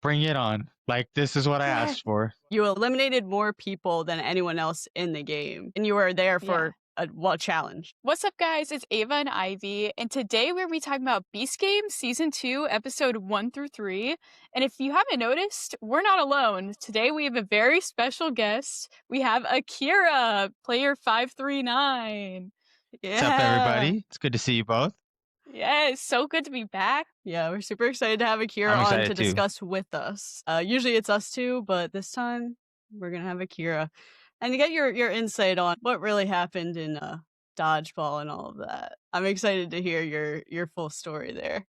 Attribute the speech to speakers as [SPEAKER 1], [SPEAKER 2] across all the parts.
[SPEAKER 1] bring it on. Like, this is what I
[SPEAKER 2] Yeah.
[SPEAKER 1] asked for.
[SPEAKER 3] You eliminated more people than anyone else in the game, and you were there
[SPEAKER 2] Yeah.
[SPEAKER 3] for a challenge.
[SPEAKER 2] What's up, guys? It's Ava and Ivy, and today we're going to be talking about Beast Game Season 2, Episode 1 through 3. And if you haven't noticed, we're not alone. Today we have a very special guest. We have Akira, player 539.
[SPEAKER 3] Yeah.
[SPEAKER 1] What's up, everybody? It's good to see you both.
[SPEAKER 2] Yeah, it's so good to be back.
[SPEAKER 3] Yeah, we're super excited to have Akira
[SPEAKER 1] I'm
[SPEAKER 3] on
[SPEAKER 1] excited
[SPEAKER 3] to
[SPEAKER 1] too.
[SPEAKER 3] discuss with us. Usually it's us two, but this time we're gonna have Akira and to get your insight on what really happened in dodgeball and all of that. I'm excited to hear your full story there.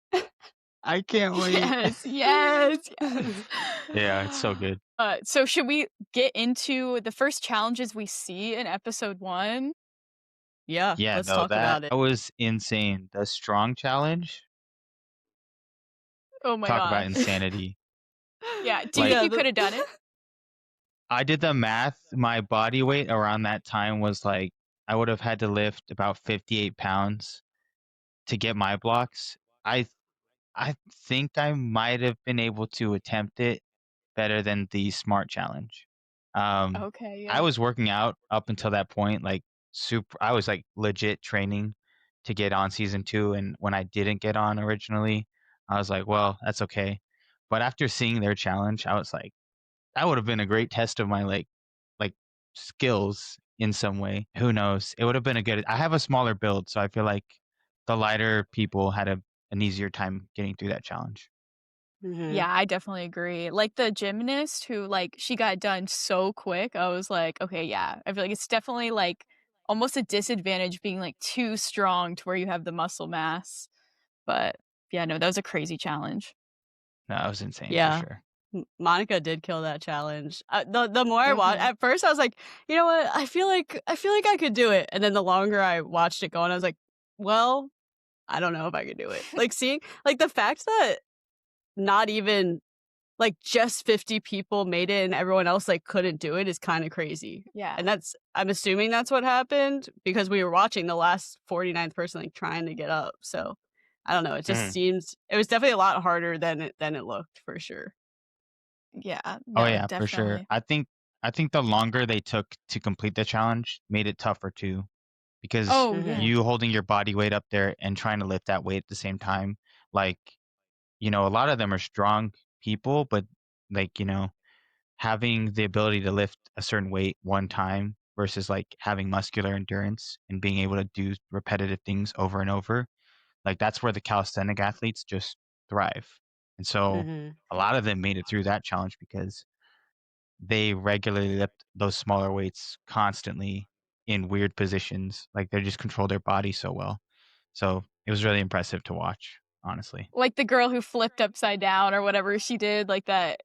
[SPEAKER 1] I can't wait.
[SPEAKER 2] Yes.
[SPEAKER 1] Yeah, it's so good.
[SPEAKER 2] So should we get into the first challenges we see in Episode 1?
[SPEAKER 3] Yeah,
[SPEAKER 1] Yeah,
[SPEAKER 3] let's
[SPEAKER 1] no,
[SPEAKER 3] talk about it.
[SPEAKER 1] that was insane. The strong challenge.
[SPEAKER 2] Oh my
[SPEAKER 1] Talk
[SPEAKER 2] god.
[SPEAKER 1] about insanity.
[SPEAKER 2] Yeah, do you think you
[SPEAKER 3] the-
[SPEAKER 2] could have done it?
[SPEAKER 1] I did the math. My body weight around that time was like, I would have had to lift about 58 pounds to get my blocks. I think I might have been able to attempt it better than the smart challenge.
[SPEAKER 2] Okay,
[SPEAKER 1] I
[SPEAKER 2] yeah.
[SPEAKER 1] was working out up until that point, like I was like legit training to get on season 2, and when I didn't get on originally, I was like, well, that's okay. But after seeing their challenge, I was like, that would have been a great test of my like skills in some way. Who knows? It would have been a good. I have a smaller build, so I feel like the lighter people had an easier time getting through that challenge.
[SPEAKER 3] Mhm.
[SPEAKER 2] Yeah, I definitely agree. Like the gymnast who she got done so quick. I was like, okay, yeah. I feel like it's definitely like almost a disadvantage being like too strong to where you have the muscle mass. But yeah, no, that was a crazy challenge.
[SPEAKER 1] No, it was insane
[SPEAKER 3] Yeah.
[SPEAKER 1] for sure.
[SPEAKER 3] Monica did kill that challenge. The more I watched, at first I was like, you know what? I feel like I could do it. And then the longer I watched it go on, I was like, well, I don't know if I could do it. Like seeing like the fact that not even like just 50 people made it and everyone else like couldn't do it is kind of crazy.
[SPEAKER 2] Yeah.
[SPEAKER 3] And I'm assuming that's what happened because we were watching the last 49th person like trying to get up. So I don't know. It just seems it was definitely a lot harder than it looked for sure.
[SPEAKER 2] Yeah.
[SPEAKER 1] Oh
[SPEAKER 2] No,
[SPEAKER 1] yeah,
[SPEAKER 2] definitely.
[SPEAKER 1] for sure. I think the longer they took to complete the challenge made it tougher too, because
[SPEAKER 2] yeah.
[SPEAKER 1] you holding your body weight up there and trying to lift that weight at the same time, like, a lot of them are strong people, but like, having the ability to lift a certain weight one time versus like having muscular endurance and being able to do repetitive things over and over, like that's where the calisthenic athletes just thrive. And so a lot of them made it through that challenge because they regularly lift those smaller weights constantly in weird positions. Like they just control their body so well. So it was really impressive to watch, honestly.
[SPEAKER 2] Like the girl who flipped upside down or whatever she did, like that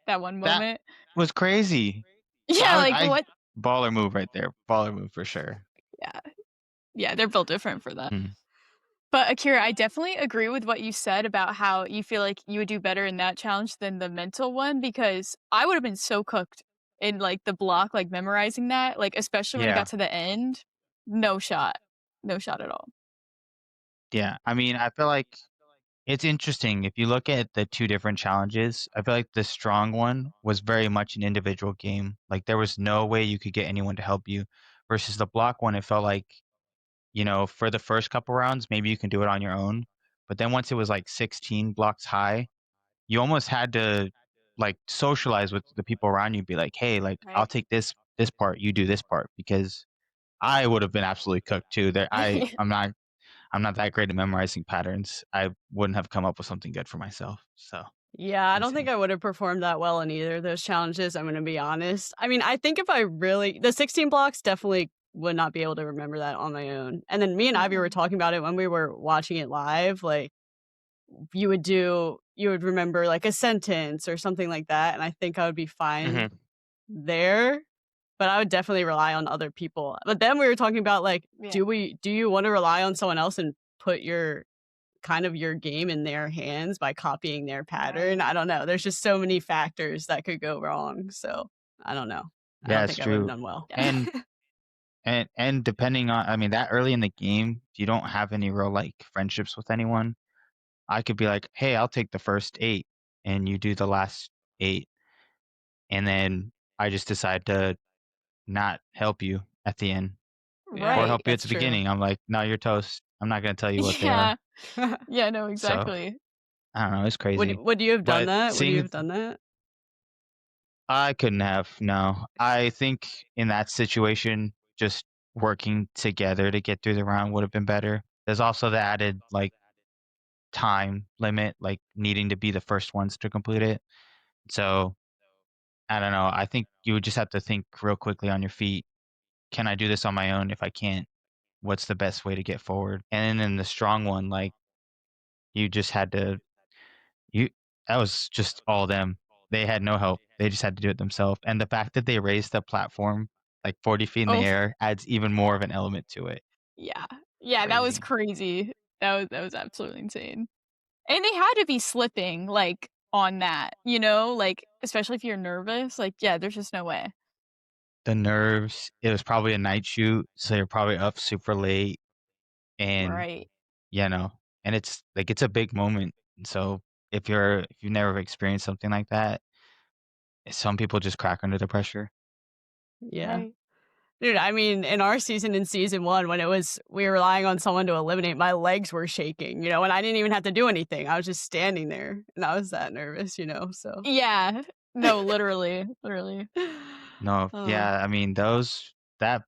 [SPEAKER 2] one moment.
[SPEAKER 1] That was crazy.
[SPEAKER 2] Yeah, like what?
[SPEAKER 1] Baller move right there. Baller move for sure.
[SPEAKER 2] Yeah. Yeah, they're built different for that.
[SPEAKER 1] Mm.
[SPEAKER 2] But Akira, I definitely agree with what you said about how you feel like you would do better in that challenge than the mental one, because I would have been so cooked in like the block, like memorizing that, like especially when it got to the end. No shot. No shot at all.
[SPEAKER 1] Yeah. I mean, I feel like it's interesting. If you look at the two different challenges, I feel like the strong one was very much an individual game. Like there was no way you could get anyone to help you, versus the block one, it felt like, for the first couple rounds, maybe you can do it on your own. But then once it was like 16 blocks high, you almost had to like socialize with the people around you, be like, hey, like I'll take this part, you do this part, because I would have been absolutely cooked too. I'm not that great at memorizing patterns. I wouldn't have come up with something good for myself. So
[SPEAKER 3] yeah, I don't think I would have performed that well in either of those challenges. I'm going to be honest. I mean, I think if I really the 16 blocks definitely would not be able to remember that on my own. And then me and Ivy were talking about it when we were watching it live. Like you would remember like a sentence or something like that, and I think I would be fine there. But I would definitely rely on other people. But then we were talking about like, do you want to rely on someone else and put your kind of your game in their hands by copying their pattern? I don't know. There's just so many factors that could go wrong. So I don't know. I don't think I would have done well.
[SPEAKER 1] And depending on, I mean, that early in the game, if you don't have any real like friendships with anyone, I could be like, hey, I'll take the first 8. and you do the last 8, and then I just decide to not help you at the end or
[SPEAKER 3] Yeah,
[SPEAKER 2] Right.
[SPEAKER 1] help you at
[SPEAKER 3] that's
[SPEAKER 1] the
[SPEAKER 3] true.
[SPEAKER 1] beginning. I'm like, "No, you're toast. I'm not gonna tell you what they are."
[SPEAKER 2] Yeah. Yeah, no,
[SPEAKER 1] So,
[SPEAKER 2] exactly.
[SPEAKER 1] I don't know, it's
[SPEAKER 3] Would
[SPEAKER 1] crazy.
[SPEAKER 3] would you have done
[SPEAKER 1] But
[SPEAKER 3] that? Would you
[SPEAKER 1] seeing
[SPEAKER 3] have done that?
[SPEAKER 1] I couldn't have, no. I think in that situation, just working together to get through the round would have been better. There's also the added, like, time limit, like, needing to be the first ones to complete it. So, I don't know, I think you would just have to think real quickly on your feet. Can I do this on my own? If I can't, what's the best way to get forward? And then in the strong one, like, you just had to you that was just all them. They had no help. They just had to do it themselves. And the fact that they raised the platform like 40 feet in the
[SPEAKER 2] Oh,
[SPEAKER 1] air adds even more of an element to it.
[SPEAKER 2] yeah. Yeah, that was
[SPEAKER 1] Crazy.
[SPEAKER 2] crazy. That was absolutely insane. And they had to be slipping, like, on that, you know? Like, especially if you're nervous, like, yeah, there's just no way.
[SPEAKER 1] The nerves, it was probably a night shoot, so you're probably up super late and
[SPEAKER 2] Right.
[SPEAKER 1] you know, and it's like it's a big moment. So if you've never experienced something like that, some people just crack under the pressure.
[SPEAKER 3] Yeah.
[SPEAKER 2] Right.
[SPEAKER 3] Dude, I mean, in our season in season 1, when it was we were relying on someone to eliminate, my legs were shaking, and I didn't even have to do anything. I was just standing there, and I was that nervous, so
[SPEAKER 2] Yeah. No, literally, literally.
[SPEAKER 1] No,
[SPEAKER 3] Oh.
[SPEAKER 1] yeah, I mean that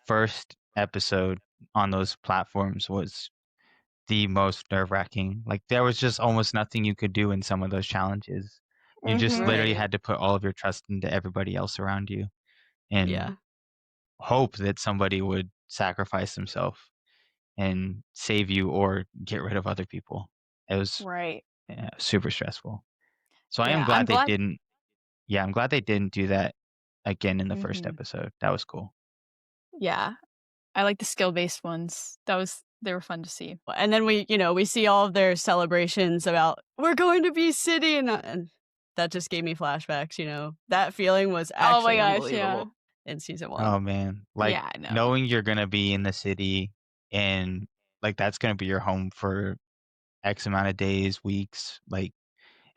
[SPEAKER 1] first episode on those platforms was the most nerve-wracking. Like, there was just almost nothing you could do in some of those challenges. You just
[SPEAKER 2] Mhm.
[SPEAKER 1] literally
[SPEAKER 3] Right.
[SPEAKER 1] had to put all of your trust into everybody else around you and
[SPEAKER 3] Yeah.
[SPEAKER 1] hope that somebody would sacrifice themselves and save you or get rid of other people. It was,
[SPEAKER 2] Right.
[SPEAKER 1] yeah, super stressful. So I am
[SPEAKER 2] Yeah, I'm
[SPEAKER 1] glad they
[SPEAKER 2] glad.
[SPEAKER 1] didn't yeah, I'm glad they didn't do that again in the first
[SPEAKER 2] Mhm.
[SPEAKER 1] episode. That was cool.
[SPEAKER 2] Yeah. I like the skill-based ones. They were fun to see.
[SPEAKER 3] And then we see all of their celebrations about, "We're going to be city," and that just gave me flashbacks. That feeling was
[SPEAKER 2] Oh my
[SPEAKER 3] actually
[SPEAKER 2] gosh, yeah.
[SPEAKER 3] unbelievable in season 1.
[SPEAKER 1] Oh, man. Like,
[SPEAKER 2] Yeah, I know.
[SPEAKER 1] knowing you're gonna be in the city and, like, that's gonna be your home for X amount of days, weeks, like,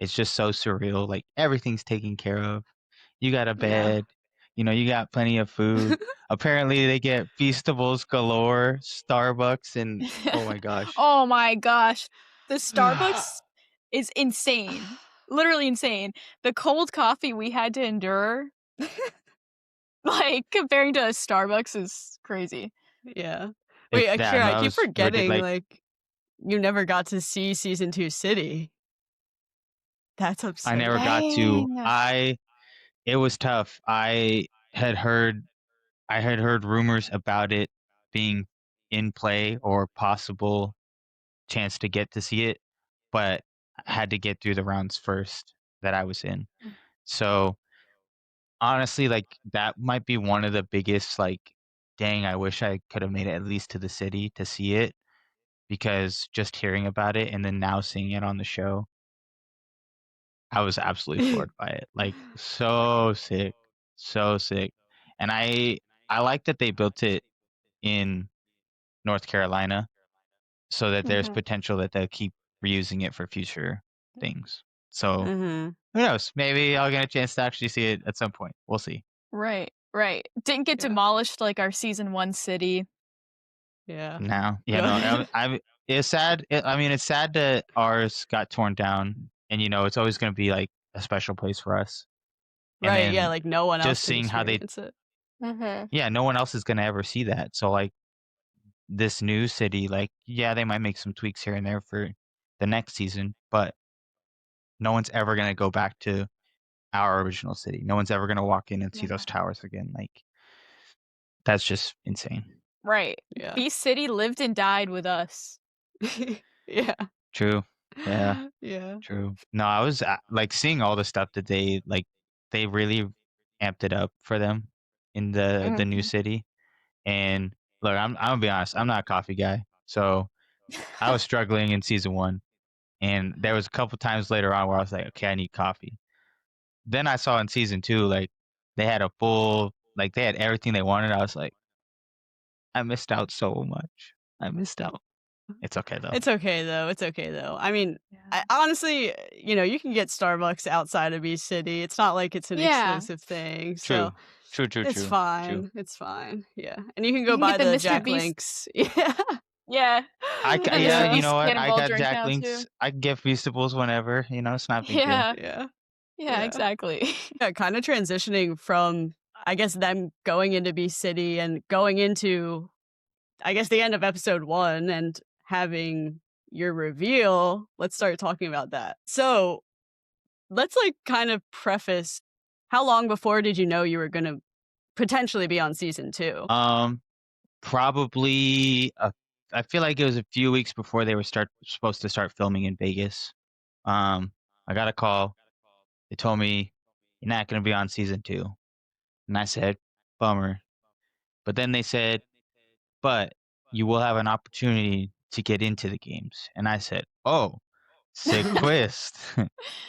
[SPEAKER 1] it's just so surreal, like, everything's taken care of. You got a
[SPEAKER 3] Yeah.
[SPEAKER 1] bed, you got plenty of food. Apparently, they get Feastables galore, Starbucks, and oh my gosh.
[SPEAKER 2] Oh my gosh. The Starbucks is insane. Literally insane. The cold coffee we had to endure, like, comparing to a Starbucks is crazy.
[SPEAKER 3] Yeah. Wait,
[SPEAKER 1] It's yeah,
[SPEAKER 3] Akira,
[SPEAKER 1] no,
[SPEAKER 3] I
[SPEAKER 1] that
[SPEAKER 3] keep
[SPEAKER 1] was ridiculous.
[SPEAKER 3] forgetting,
[SPEAKER 1] Like,
[SPEAKER 3] like, you never got to see season 2 City. That's
[SPEAKER 1] I never
[SPEAKER 3] absurd.
[SPEAKER 1] got to
[SPEAKER 2] Dang.
[SPEAKER 1] it was tough. Had heard I had heard rumors about it being in play or possible chance to get to see it, but I had to get through the rounds first that I was in. So, honestly, like, that might be one of the biggest, like, dang, I wish I could have made it at least to the city to see it because just hearing about it and then now seeing it on the show, I was absolutely floored by it. Like, so sick, so sick. And I like that they built it in North Carolina so that there's
[SPEAKER 2] Mhm.
[SPEAKER 1] potential that they'll keep reusing it for future things. So,
[SPEAKER 3] Mhm.
[SPEAKER 1] who knows? Maybe I'll get a chance to actually see it at some point. We'll see.
[SPEAKER 2] Right, right. Didn't get
[SPEAKER 3] Yeah.
[SPEAKER 2] demolished like our season 1 city.
[SPEAKER 3] Yeah.
[SPEAKER 1] No, yeah, no,
[SPEAKER 3] No.
[SPEAKER 1] it's sad. I mean, it's sad that ours got torn down, and it's always going to be like a special place for us. And
[SPEAKER 3] Right, yeah,
[SPEAKER 1] then
[SPEAKER 3] like, no one else
[SPEAKER 1] just
[SPEAKER 3] can
[SPEAKER 1] seeing how they,
[SPEAKER 3] experience it.
[SPEAKER 2] Mhm.
[SPEAKER 1] yeah, no one else is going to ever see that. So like this new city, like, yeah, they might make some tweaks here and there for the next season, but no one's ever going to go back to our original city. No one's ever going to walk in and see those
[SPEAKER 2] Yeah.
[SPEAKER 1] towers again. Like, that's just insane.
[SPEAKER 2] Right.
[SPEAKER 3] Yeah.
[SPEAKER 2] Beast City lived and died with us.
[SPEAKER 3] Yeah.
[SPEAKER 1] True. Yeah.
[SPEAKER 3] Yeah.
[SPEAKER 1] True. No, I was like seeing all the stuff that they really amped it up for them in the new
[SPEAKER 2] Mhm.
[SPEAKER 1] city. And look, I'm gonna be honest, I'm not a coffee guy. So I was struggling in season 1, and there was a couple times later on where I was like, okay, I need coffee. Then I saw in season 2, like they had everything they wanted. I was like, I missed out so much. I missed out. It's okay though.
[SPEAKER 3] It's okay though. It's okay though. I mean,
[SPEAKER 2] Yeah.
[SPEAKER 3] honestly, you can get Starbucks outside of Beach City. It's not like it's an
[SPEAKER 2] Yeah.
[SPEAKER 3] exclusive thing, so
[SPEAKER 1] True. True, true,
[SPEAKER 3] it's
[SPEAKER 1] true, true.
[SPEAKER 3] fine. It's fine. Yeah, and you can
[SPEAKER 2] You
[SPEAKER 3] go
[SPEAKER 2] can get
[SPEAKER 3] buy
[SPEAKER 2] the
[SPEAKER 3] the
[SPEAKER 2] Mr.
[SPEAKER 3] Jack
[SPEAKER 2] Beast.
[SPEAKER 3] Links. Yeah,
[SPEAKER 2] Yeah. The
[SPEAKER 1] Yeah,
[SPEAKER 2] Mr.
[SPEAKER 3] yeah,
[SPEAKER 1] you know
[SPEAKER 2] Beast
[SPEAKER 1] what? I
[SPEAKER 2] cannonball
[SPEAKER 1] got
[SPEAKER 2] drink
[SPEAKER 1] Jack
[SPEAKER 2] now too.
[SPEAKER 1] Links. I can get Feastables whenever, it's not a big deal.
[SPEAKER 2] Yeah.
[SPEAKER 3] yeah,
[SPEAKER 2] Yeah,
[SPEAKER 3] yeah.
[SPEAKER 2] exactly.
[SPEAKER 3] Yeah, kind of transitioning from, I guess, them going into Beach City and going into, I guess, the end of episode 1 and having your reveal. Let's start talking about that. So, let's like kind of preface, how long before did you know you were going to potentially be on season 2?
[SPEAKER 1] Um, Probably I feel like it was a few weeks before they were supposed to start filming in Vegas. Um, I got a call. They told me you're not going to be on season 2. And I said, "Bummer." But then they said, "But you will have an opportunity to get into the games." And I said, "Oh, sick twist.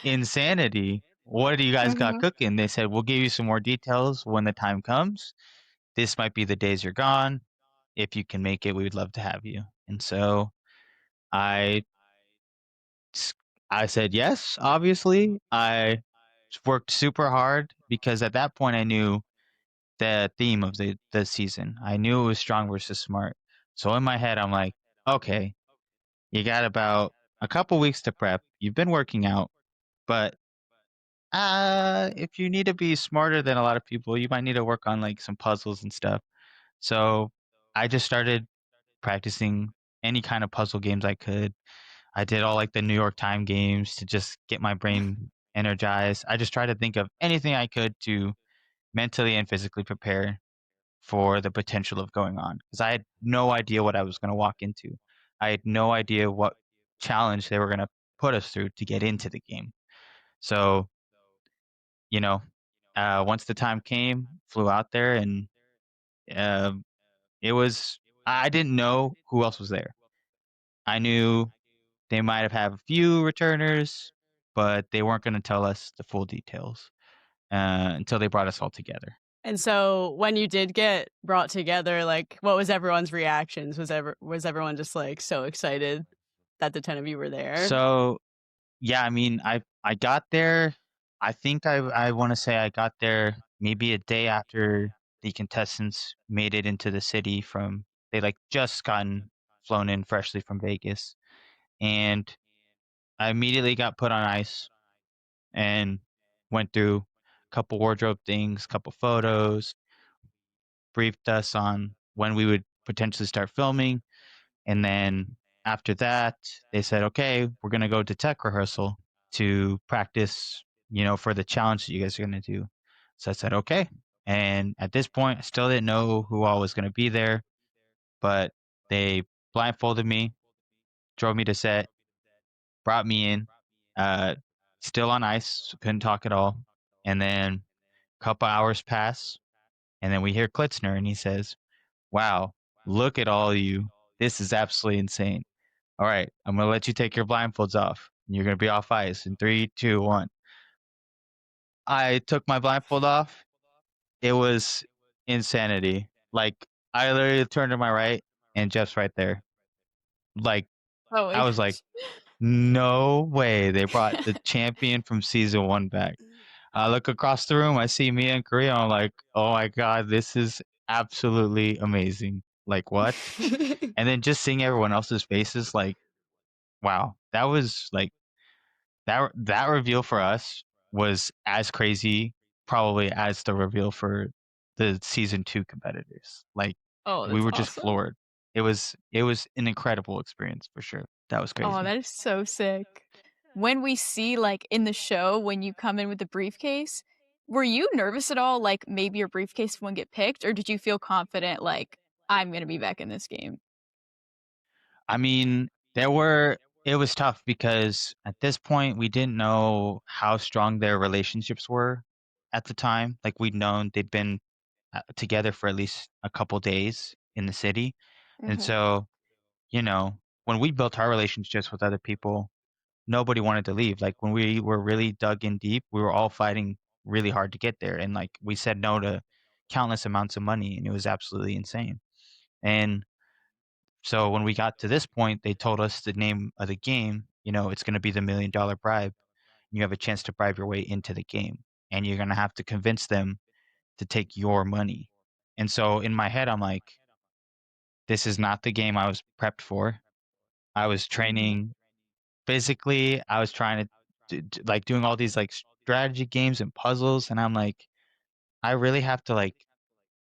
[SPEAKER 1] Insanity. What do you guys got
[SPEAKER 2] Mhm.
[SPEAKER 1] cooking?" They said, "We'll give you some more details when the time comes. This might be the days you're gone. If you can make it, we would love to have you." And so I s- I said yes, obviously. I worked super hard because at that point I knew the theme of the season. I knew it was strong versus smart. So in my head I'm like, "Okay, you got about a couple weeks to prep. You've been working out, but if you need to be smarter than a lot of people, you might need to work on like some puzzles and stuff." So I just started practicing any kind of puzzle games I could. I did all like the New York Time games to just get my brain energized. I just tried to think of anything I could to mentally and physically prepare for the potential of going on because I had no idea what I was going to walk into. I had no idea what challenge they were going to put us through to get into the game. So, you know, once the time came, flew out there and uh, it was, I didn't know who else was there. I knew they might have had a few returners, but they weren't going to tell us the full details until they brought us all together.
[SPEAKER 3] And so when you did get brought together, like what was everyone's reactions? Was everyone just like so excited that the 10 of you were there?
[SPEAKER 1] So yeah, I mean, I got there. I think I want to say I got there maybe a day after the contestants made it into the city from they like just gotten flown in freshly from Vegas, and I immediately got put on ice and went through a couple wardrobe things, couple photos, briefed us on when we would potentially start filming. And then after that, they said, "Okay, we're going to go to tech rehearsal to practice, for the challenge that you guys are going to do." So I said, "Okay." And at this point, I still didn't know who all was going to be there, but they blindfolded me, drove me to set, brought me in, uh, still on ice, so couldn't talk at all. And then a couple hours pass, and then we hear Klitzner, and he says, "Wow, look at all of you. This is absolutely insane. All right, I'm gonna let you take your blindfolds off. You're gonna be off ice in three, two, one." I took my blindfold off. It was insanity. Like I literally turned to my right and Jeff's right there. Like
[SPEAKER 2] Oh my
[SPEAKER 1] I was like,
[SPEAKER 2] gosh.
[SPEAKER 1] no way they brought the champion from season 1 back. I look across the room, I see Mia and Korea, I'm like, "Oh my god, this is absolutely amazing. Like what?" And then just seeing everyone else's faces, like, wow, that was like that reveal for us was as crazy probably as the reveal for the season 2 competitors. Like
[SPEAKER 2] Oh,
[SPEAKER 1] we
[SPEAKER 2] that's
[SPEAKER 1] were just
[SPEAKER 2] awesome.
[SPEAKER 1] floored. It was an incredible experience for sure. That was
[SPEAKER 2] Oh,
[SPEAKER 1] crazy.
[SPEAKER 2] that is so sick. When we see, like, in the show, when you come in with the briefcase, were you nervous at all, like, maybe your briefcase wouldn't get picked, or did you feel confident, like, "I'm gonna be back in this game"?
[SPEAKER 1] I mean, it was tough because at this point we didn't know how strong their relationships were at the time. Like we'd known they'd been together for at least a couple days in the city. And
[SPEAKER 2] Mhm.
[SPEAKER 1] so, when we built our relationships with other people, nobody wanted to leave. Like when we were really dug in deep, we were all fighting really hard to get there. And like we said no to countless amounts of money and it was absolutely insane. And So when we got to this point, they told us the name of the game. It's going to be the $1 million bribe. You have a chance to bribe your way into the game, and you're going to have to convince them to take your money. And so in my head, I'm like, this is not the game I was prepped for. I was
[SPEAKER 3] Mhm.
[SPEAKER 1] training physically. I was trying to like doing all these like strategy games and puzzles, and I'm like, I really have to like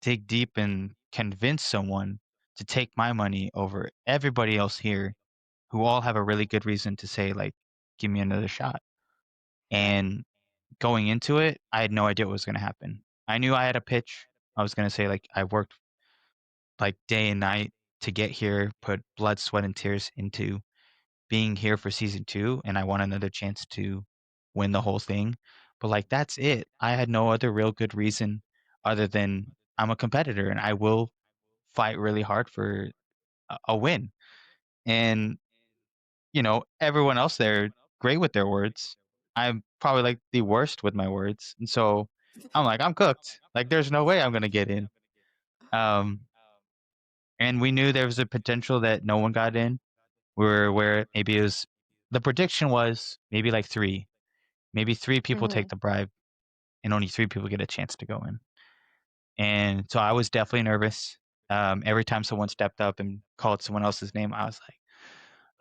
[SPEAKER 1] dig deep and convince someone to take my money over everybody else here who all have a really good reason to say like, give me another shot.
[SPEAKER 3] Right.
[SPEAKER 1] And going into it, I had no idea what was going to happen. I knew I had a pitch. I was going to say like I worked like day and night to get here, put blood, sweat, and tears into being here for season 2, and I want another chance to win the whole thing. But like that's it. I had no other real good reason other than I'm a competitor and I will fight really hard for a win. And everyone else there great with their words. I'm probably like the worst with my words. And so I'm like, I'm cooked. Like there's no way I'm gonna get in. Um and we knew there was a potential that no one got in. We were aware maybe it was the prediction was maybe like three. Maybe three people take
[SPEAKER 2] Mhm.
[SPEAKER 1] the bribe and only three people get a chance to go in. And so I was definitely nervous. Every time someone stepped up and called someone else's name, I was like,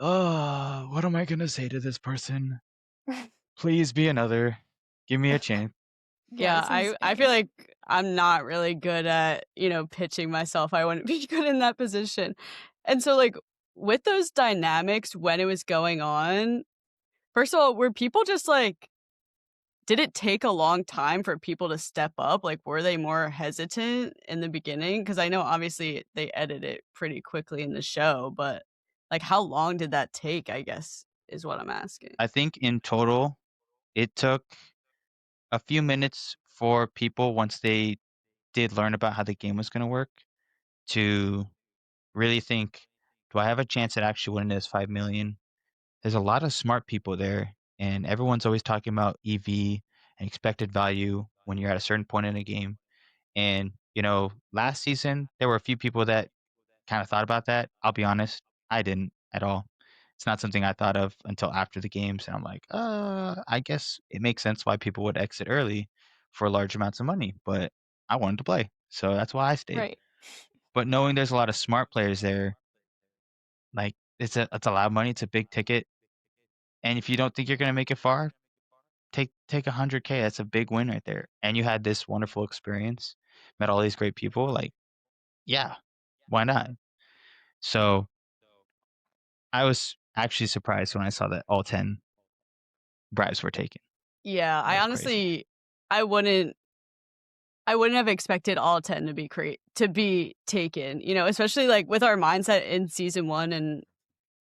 [SPEAKER 1] oh, what am I gonna say to this person? Please be another. Give me a chance.
[SPEAKER 2] Yeah,
[SPEAKER 3] Yeah,
[SPEAKER 2] that's
[SPEAKER 3] I feel
[SPEAKER 2] insane.
[SPEAKER 3] like I'm not really good at, pitching myself. I wouldn't be good in that position. And so, like, with those dynamics when it was going on, first of all, were people just like did it take a long time for people to step up? Like, were they more hesitant in the beginning? Because I know obviously they edit it pretty quickly in the show, but, like, how long did that take, I guess, is what I'm asking.
[SPEAKER 1] I think in total, it took a few minutes for people once they did learn about how the game was gonna work to really think, do I have a chance at actually winning this 5 million? There's a lot of smart people there, and everyone's always talking about EV and expected value when you're at a certain point in a game. And, last season, there were a few people that kind of thought about that. I'll be honest, I didn't at all. It's not something I thought of until after the games. And I'm like, I guess it makes sense why people would exit early for large amounts of money, but I wanted to play. So that's why I stayed.
[SPEAKER 2] Right.
[SPEAKER 1] But knowing there's a lot of smart players there, like it's a lot of money, it's a big ticket. And if you don't think you're gonna make it far, take 100K. That's a big win right there. And you had this wonderful experience, met all these great people. Like, yeah, why not? So I was actually surprised when I saw that all 10 bribes were taken.
[SPEAKER 3] Yeah,
[SPEAKER 1] That
[SPEAKER 3] I
[SPEAKER 1] was crazy.
[SPEAKER 3] honestly I wouldn't I wouldn't have expected all 10 to be taken, especially, like, with our mindset in season 1 and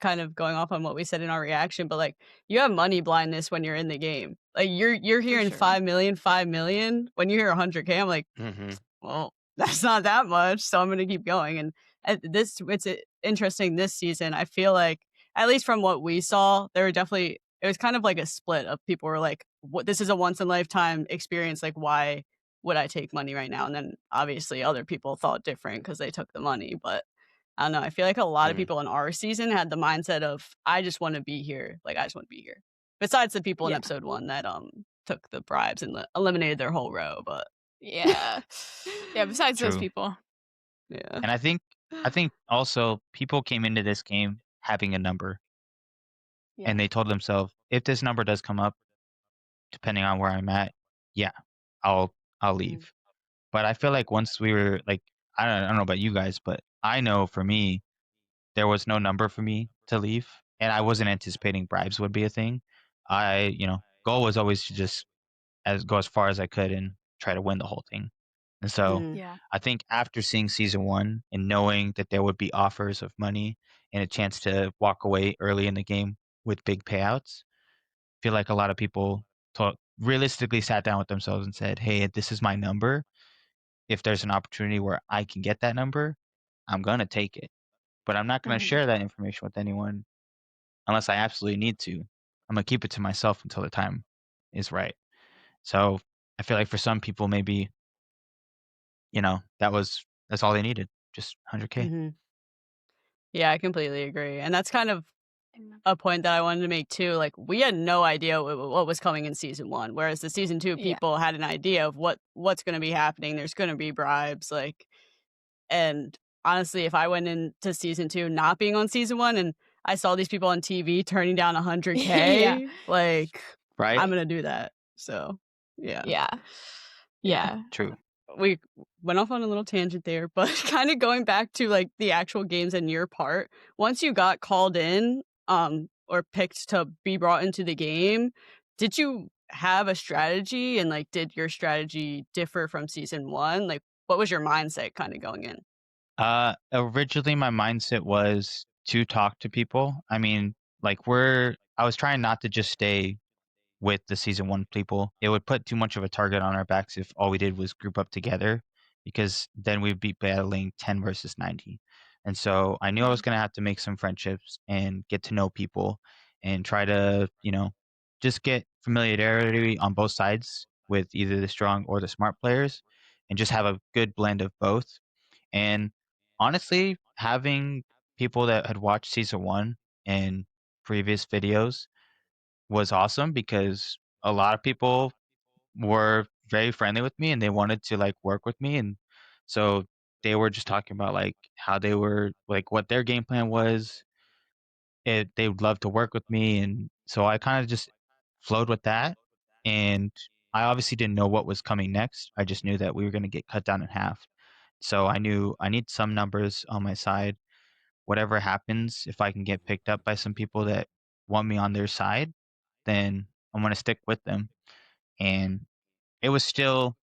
[SPEAKER 3] kind of going off on what we said in our reaction, but, like, you have money blindness when you're in the game. Like, you're
[SPEAKER 2] For
[SPEAKER 3] hearing
[SPEAKER 2] sure.
[SPEAKER 3] 5,000,000, 5,000,000. When you hear 100K, I'm like,
[SPEAKER 4] Mhm.
[SPEAKER 3] well, that's not that much, so I'm gonna keep going, and it's interesting this season, I feel like, at least from what we saw, there were definitely it was kind of like a split of people were like, "What this is a once in a lifetime experience, like, why would I take money right now?" And then, obviously, other people thought different because they took the money, but I don't know, I feel like a lot of
[SPEAKER 4] Mm.
[SPEAKER 3] people in our season had the mindset of, "I just wanna be here, like, I just wanna be here." Besides the people in
[SPEAKER 2] Yeah.
[SPEAKER 3] episode 1 that, took the bribes and eliminated their whole row, but
[SPEAKER 2] Yeah. Yeah, besides those
[SPEAKER 1] True.
[SPEAKER 2] people.
[SPEAKER 3] yeah.
[SPEAKER 1] And I think also people came into this game having a number and
[SPEAKER 2] Yeah.
[SPEAKER 1] they told themselves, if this number does come up, depending on where I'm at, yeah, I'll I'll
[SPEAKER 3] Mhm.
[SPEAKER 1] leave. But I feel like once we were like, I don't know about you guys, but I know for me, there was no number for me to leave, and I wasn't anticipating bribes would be a thing. Goal was always to just go as far as I could and try to win the whole thing. And so
[SPEAKER 3] Mhm.
[SPEAKER 2] Yeah.
[SPEAKER 1] I think after seeing season 1 and knowing that there would be offers of money and a chance to walk away early in the game with big payouts, I feel like a lot of people realistically sat down with themselves and said, "Hey, this is my number. If there's an opportunity where I can get that number, I'm gonna take it. But I'm not gonna
[SPEAKER 2] Mhm.
[SPEAKER 1] share that information with anyone unless I absolutely need to. I'm gonna keep it to myself until the time is right." So I feel like for some people, maybe that's all they needed, just 100K.
[SPEAKER 3] Mhm. Yeah, I completely agree, and that's kind of a point that I wanted to make too. Like, we had no idea what was coming in season 1, whereas the season 2
[SPEAKER 2] Yeah.
[SPEAKER 3] people had an idea of what's gonna be happening. There's gonna be bribes, like, and honestly, if I went into season 2 not being on season 1 and I saw these people on TV turning down
[SPEAKER 2] Yeah.
[SPEAKER 3] 100K, like, I'm
[SPEAKER 1] Right?
[SPEAKER 3] gonna do that. So, yeah.
[SPEAKER 2] Yeah.
[SPEAKER 3] Yeah.
[SPEAKER 2] Yeah.
[SPEAKER 1] True.
[SPEAKER 3] We went off on a little tangent there, but kinda going back to, like, the actual games and your part, once you got called in, or picked to be brought into the game, did you have a strategy, and, like, did your strategy differ from season 1? Like, what was your mindset kinda going in?
[SPEAKER 1] Originally my mindset was to talk to people. I mean, like I was trying not to just stay with the season 1 people. It would put too much of a target on our backs if all we did was group up together, because then we'd be battling 10 versus 90. And so I knew I was
[SPEAKER 2] Mhm.
[SPEAKER 1] going to have to make some friendships and get to know people and try to, just get familiarity on both sides with either the strong or the smart players and just have a good blend of both. And honestly, having people that had watched season 1 and previous videos was awesome, because a lot of people were very friendly with me and they wanted to like work with me. And so they were just talking about like how they were like what their game plan was. They would love to work with me, and so I kind of just flowed with that. And I obviously didn't know what was coming next. I just knew that we were going to get cut down in half. So I knew I need some numbers on my side. Whatever happens, if I can get picked up by some people that want me on their side, then I'm gonna stick with them. And it was still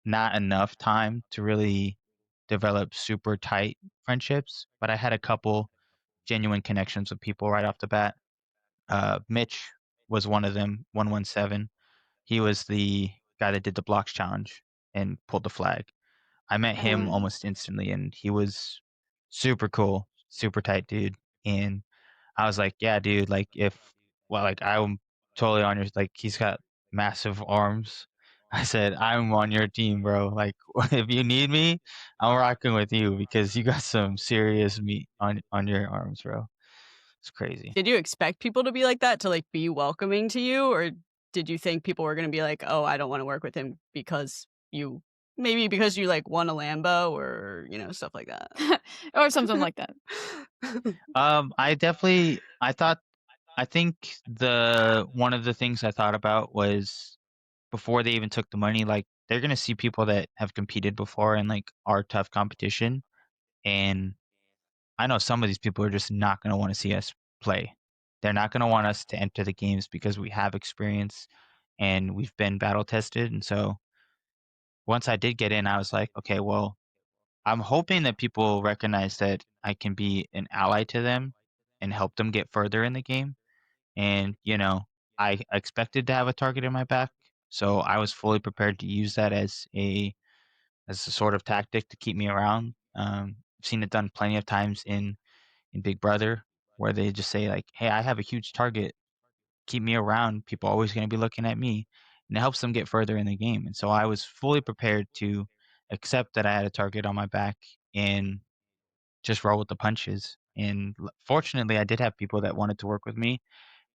[SPEAKER 1] not enough time to really develop super tight friendships, but I had a couple genuine connections with people right off the bat. Mitch was one of them, 117. He was the guy that did the blocks challenge and pulled the flag. I met him
[SPEAKER 2] Oh.
[SPEAKER 1] almost instantly, and he was super cool, super tight dude. And I was like, "Yeah, dude, like like I'm totally on your like he's got massive arms." I said, "I'm on your team, bro. Like if you need me, I'm rocking with you because you got some serious meat on your arms, bro." It's crazy.
[SPEAKER 3] Did you expect people to be like that, to, like, be welcoming to you, or did you think people were gonna be like, "Oh, I don't wanna work with him because you" maybe because you, like, won a Lambo or, stuff like that?
[SPEAKER 2] Or something like that.
[SPEAKER 1] I think the one of the things I thought about was before they even took the money, like they're gonna see people that have competed before and like are tough competition. And I know some of these people are just not gonna want to see us play. They're not gonna want us to enter the games because we have experience and we've been battle tested. And so once I did get in, I was like, okay, well, I'm hoping that people recognize that I can be an ally to them and help them get further in the game. And, I expected to have a target in my back, so I was fully prepared to use that as a sort of tactic to keep me around. I've seen it done plenty of times in Big Brother, where they just say like, "Hey, I have a huge target. Keep me around. People are always going to be looking at me," and it helps them get further in the game. And so I was fully prepared to accept that I had a target on my back and just roll with the punches. And fortunately, I did have people that wanted to work with me.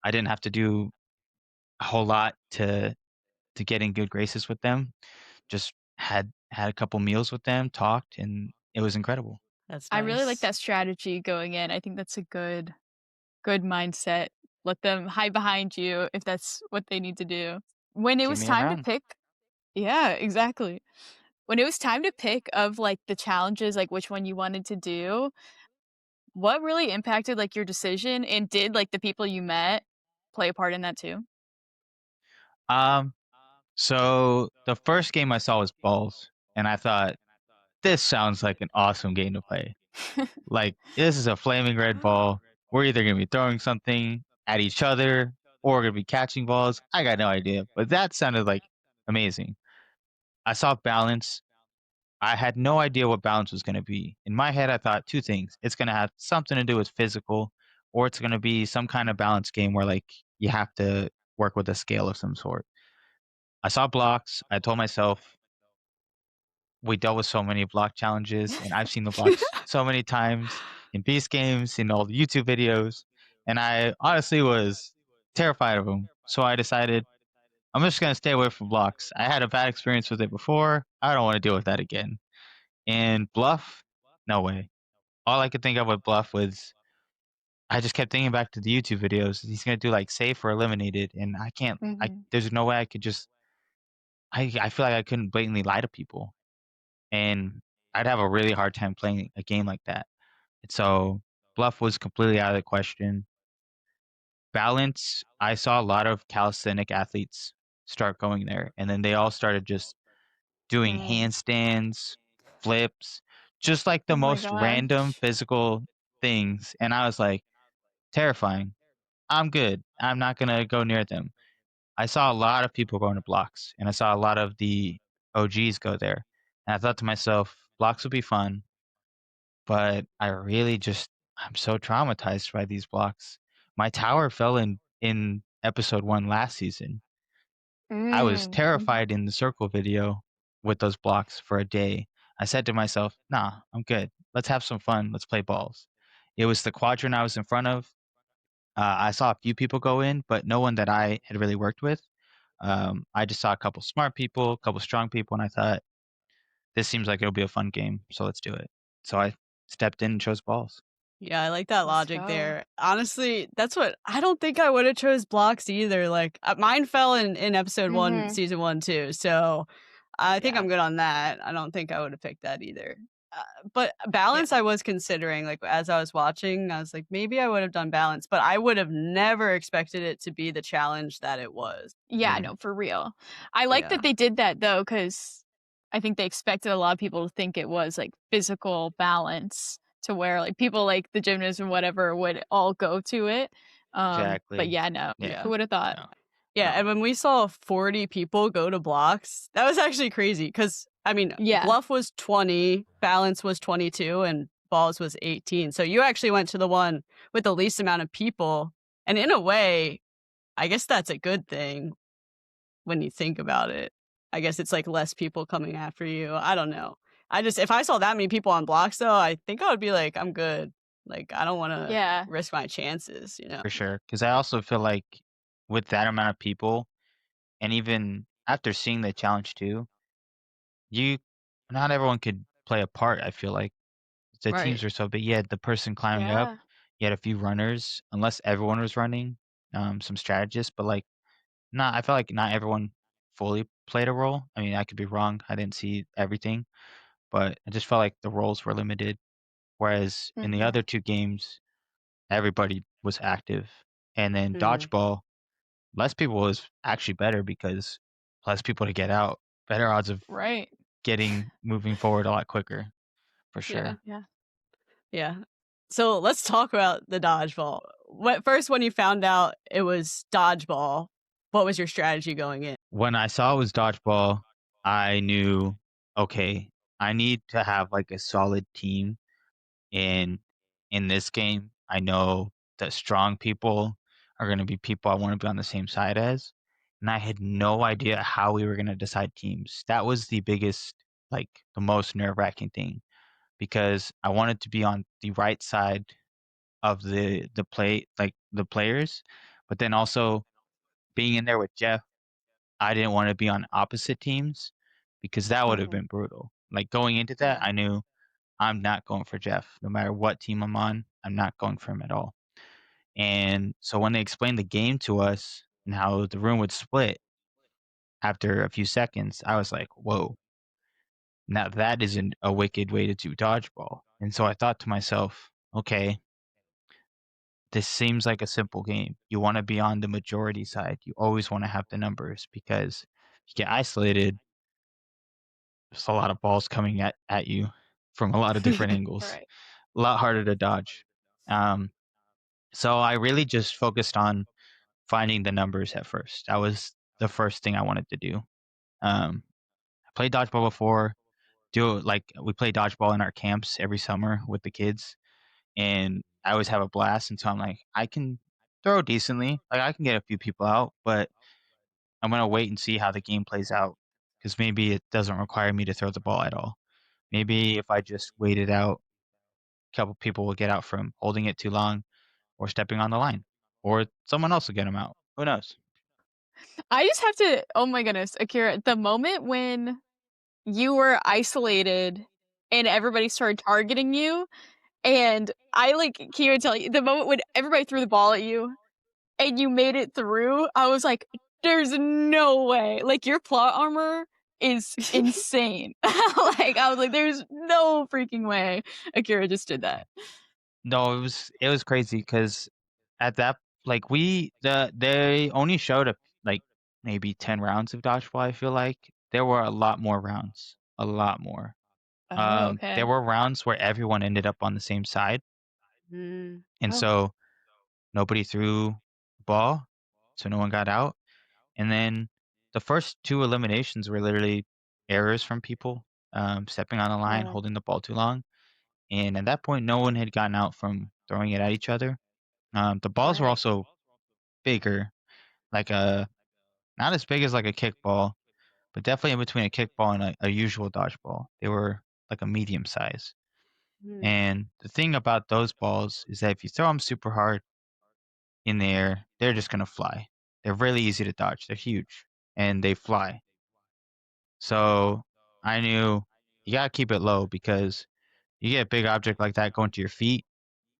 [SPEAKER 1] I didn't have to do a whole lot to get in good graces with them. Just had a couple meals with them, talked, and it was incredible.
[SPEAKER 3] That's
[SPEAKER 2] I really like
[SPEAKER 3] nice.
[SPEAKER 2] that strategy going in. I think that's a good mindset. Let them hide behind you if that's what they need to do. When it
[SPEAKER 1] Keep
[SPEAKER 2] was
[SPEAKER 1] me
[SPEAKER 2] time to
[SPEAKER 1] around.
[SPEAKER 2] pick. Yeah, exactly. When it was time to pick of, like, the challenges, like, which one you wanted to do, what really impacted, like, your decision, and did, like, the people you met play a part in that too?
[SPEAKER 1] Um, so the first game I saw was Balls, and I thought, this sounds like an awesome game to play. Like, this is a flaming red ball. We're either gonna be throwing something at each other or we're gonna be catching balls. I got no idea, but that sounded like amazing. I saw balance. I had no idea what balance was gonna be. In my head, I thought two things. It's gonna have something to do with physical, or it's gonna be some kind of balance game where like you have to work with a scale of some sort. I saw blocks. I told myself we dealt with so many block challenges and I've seen the blocks so many times. in Beast games, in all the YouTube videos, and I honestly was terrified of them. So I decided I'm just gonna stay away from blocks. I had a bad experience with it before. I don't want to deal with that again. And Bluff, no way. All I could think of with Bluff was I just kept thinking back to the YouTube videos. He's gonna do like safe or eliminated, and I can't. I
[SPEAKER 2] Mhm.
[SPEAKER 1] there's no way I could just. I feel like I couldn't blatantly lie to people, and I'd have a really hard time playing a game like that. And so Bluff was completely out of the question. Balance, I saw a lot of calisthenic athletes start going there, and then they all started just doing
[SPEAKER 2] Mm.
[SPEAKER 1] handstands, flips, just like the
[SPEAKER 2] Oh my
[SPEAKER 1] most random
[SPEAKER 2] gosh.
[SPEAKER 1] physical things. And I was like, terrifying. I'm good. I'm not gonna go near them. I saw a lot of people going to blocks, and I saw a lot of the OGs go there. And I thought to myself, blocks would be fun, but I really just I'm so traumatized by these blocks. My tower fell in episode 1 last season. I was
[SPEAKER 2] Mm. Mhm.
[SPEAKER 1] terrified in the circle video with those blocks for a day. I said to myself, "Nah, I'm good. Let's have some fun. Let's play balls." It was the quadrant I was in front of. I saw a few people go in, but no one that I had really worked with. I just saw a couple smart people, a couple strong people, and I thought, this seems like it'll be a fun game, so let's do it. So I stepped in and chose balls.
[SPEAKER 3] Yeah, I like that
[SPEAKER 2] Let's
[SPEAKER 3] logic
[SPEAKER 2] go.
[SPEAKER 3] there. Honestly, that's what I don't think I would have chose blocks either. Like mine fell in episode 1,
[SPEAKER 2] Mhm.
[SPEAKER 3] season 1 too. So I think
[SPEAKER 2] Yeah.
[SPEAKER 3] I'm good on that. I don't think I would have picked that either. But
[SPEAKER 2] Yeah.
[SPEAKER 3] balance I was considering like as I was watching, I was like maybe I would have done balance, but I would have never expected it to be the challenge that it was.
[SPEAKER 2] Yeah,
[SPEAKER 1] Yeah,
[SPEAKER 2] no, for real. I like that
[SPEAKER 3] Yeah.
[SPEAKER 2] they did that though, because I think they expected a lot of people to think it was, like, physical balance to where, like, people like the gymnast or whatever would all go to it. But
[SPEAKER 1] exactly.
[SPEAKER 2] yeah, no,
[SPEAKER 1] Yeah,
[SPEAKER 2] who would have thought?
[SPEAKER 1] no,
[SPEAKER 3] Yeah,
[SPEAKER 1] no.
[SPEAKER 3] and when we saw 40 people go to blocks, that was actually crazy because I mean,
[SPEAKER 2] Yeah,
[SPEAKER 3] bluff was 20, balance was 22, and balls was 18. So you actually went to the one with the least amount of people. And in a way, I guess that's a good thing when you think about it. I guess it's like less people coming after you. I don't know. I just, if I saw that many people on blocks though, I think I would be like, I'm good. Like, I don't want to
[SPEAKER 2] yeah,
[SPEAKER 3] risk my chances, you know?
[SPEAKER 1] For sure. Because I also feel like with that amount of people, and even after seeing the challenge too, you not everyone could play a part, I feel like. The
[SPEAKER 3] Right.
[SPEAKER 1] teams are so big. You had the person climbing up,
[SPEAKER 2] yeah,
[SPEAKER 1] you had a few runners, unless everyone was running, some strategists, but, like, not I felt like not everyone fully played a role. I mean, I could be wrong, I didn't see everything, but I just felt like the roles were limited, whereas in the
[SPEAKER 2] mhm,
[SPEAKER 1] other 2 games, everybody was active. And then
[SPEAKER 3] Mm,
[SPEAKER 1] dodgeball, less people was actually better because less people to get out, better odds of
[SPEAKER 2] right,
[SPEAKER 1] getting moving forward a lot quicker, for
[SPEAKER 3] yeah.
[SPEAKER 1] sure.
[SPEAKER 2] yeah.
[SPEAKER 3] Yeah. So let's talk about the dodgeball. What first when you found out it was dodgeball, what was your strategy going in?
[SPEAKER 1] When I saw it was dodgeball, I knew, okay, I need to have, like, a solid team in this game. I know that strong people are gonna be people I wanna be on the same side as, and I had no idea how we were gonna decide teams. That was the biggest, like, the most nerve-wracking thing because I wanted to be on the right side of the players, but then also being in there with Jeff, I didn't wanna be on opposite teams because that would have
[SPEAKER 2] Mhm,
[SPEAKER 1] been brutal. Like, going into that,
[SPEAKER 3] Yeah.
[SPEAKER 1] I knew I'm not going for Jeff. No matter what team I'm on, I'm not going for him at all. And so when they explained the game to us and how the room would split after a few seconds, I was like, whoa, now that isn't a wicked way to do dodgeball. And so I thought to myself, okay, this seems like a simple game. You want to be on the majority side. You always want to have the numbers because if you get isolated, there's a lot of balls coming at you from a lot of different angles.
[SPEAKER 2] right,
[SPEAKER 1] A lot harder to dodge. Um, so I really just focused on finding the numbers at first. That was the first thing I wanted to do. I played dodgeball before. We play dodgeball in our camps every summer with the kids, and I always have a blast. And so I'm like, I can throw decently. Like I can get a few people out, but I'm gonna wait and see how the game plays out because maybe it doesn't require me to throw the ball at all. Maybe if I just wait it out couple people will get out from holding it too long or stepping on the line, or someone else will get them out. Who knows?
[SPEAKER 2] I just have to oh my goodness, Akira, the moment when you were isolated and everybody started targeting you, and I, like, can't even tell you, the moment when everybody threw the ball at you and you made it through, I was like, "There's no way." Like, your plot armor is insane. Like, I was like, "There's no freaking way Akira just did that."
[SPEAKER 1] No, it was crazy because at that like they only showed like maybe 10 rounds of dodgeball. I feel like there were a lot more rounds, a lot more.
[SPEAKER 2] Oh,
[SPEAKER 1] There
[SPEAKER 2] okay.
[SPEAKER 1] were rounds where everyone ended up on the same side,
[SPEAKER 3] Mm.
[SPEAKER 1] and
[SPEAKER 2] Oh.
[SPEAKER 1] so nobody threw the ball, so no one got out. And then the first two eliminations were literally errors from people, stepping on the line,
[SPEAKER 2] Oh,
[SPEAKER 1] holding the ball too long, and at that point, no one had gotten out from throwing it at each other. The balls were
[SPEAKER 2] right.
[SPEAKER 1] also bigger, like a not as big as like a kickball, but definitely in between a kickball and a usual dodgeball. They were like a medium size.
[SPEAKER 3] Mm.
[SPEAKER 1] And the thing about those balls is that if you throw them super hard in the air, they're just gonna fly. They're really easy to dodge. They're huge and they fly. So I knew you gotta keep it low because you get a big object like that going to your feet,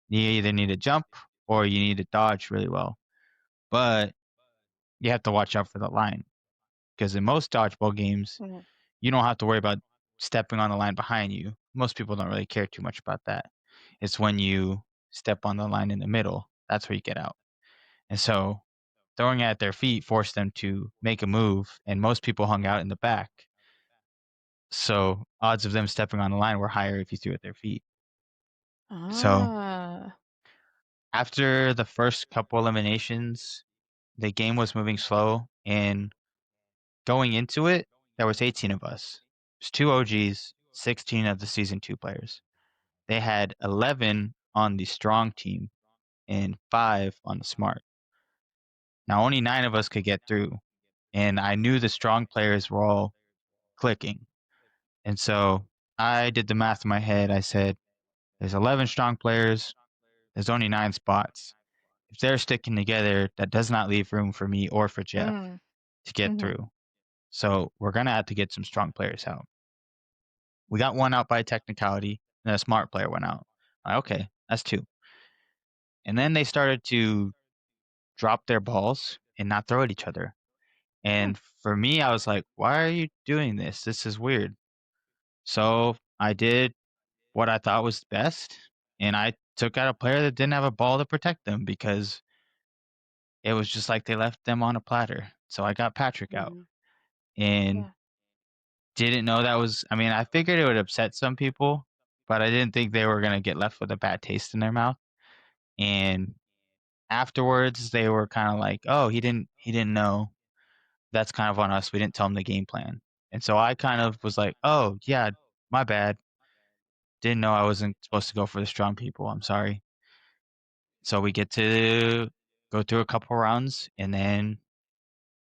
[SPEAKER 1] you either need to jump or you need to dodge really well. But you have to watch out for the line because in most dodgeball games,
[SPEAKER 2] Mhm.
[SPEAKER 1] you don't have to worry about stepping on the line behind you. Most people don't really care too much about that. It's when you step on the line in the middle, that's where you get out. And so throwing it at their feet forced them to make a move, and most people hung out in the back. So odds of them stepping on the line were higher if you threw at their feet. So
[SPEAKER 2] Ah.
[SPEAKER 1] after the first couple eliminations, the game was moving slow, and going into it, there was 18 of us. There's two OGs, 16 of the season 2 players. They had 11 on the strong team and 5 on the smart. Now only 9 of us could get through, and I knew the strong players were all clicking. And so I did the math in my head. I said, there's 11 strong players, there's only 9 spots. If they're sticking together, that does not leave room for me or for Jeff
[SPEAKER 2] Mm.
[SPEAKER 1] to get
[SPEAKER 2] Mhm.
[SPEAKER 1] through. So we're going to have to get some strong players out. We got one out by technicality, and a smart player went out. Okay, that's 2. And then they started to drop their balls and not throw at each other.
[SPEAKER 2] Hmm.
[SPEAKER 1] And for me, I was like, why are you doing this? This is weird. So I did what I thought was best, and I took out a player that didn't have a ball to protect them because it was just like they left them on a platter. So I got Patrick out
[SPEAKER 3] Mhm.
[SPEAKER 1] and
[SPEAKER 2] Yeah.
[SPEAKER 1] didn't know that was, I mean, I figured it would upset some people, but I didn't think they were going to get left with a bad taste in their mouth. And afterwards, they were kind of like, "Oh, he didn't know. That's kind of on us. We didn't tell him the game plan." And so I kind of was like, "Oh, yeah, my bad. Didn't know I wasn't supposed to go for the strong people. I'm sorry." So we get to go through a couple rounds, and then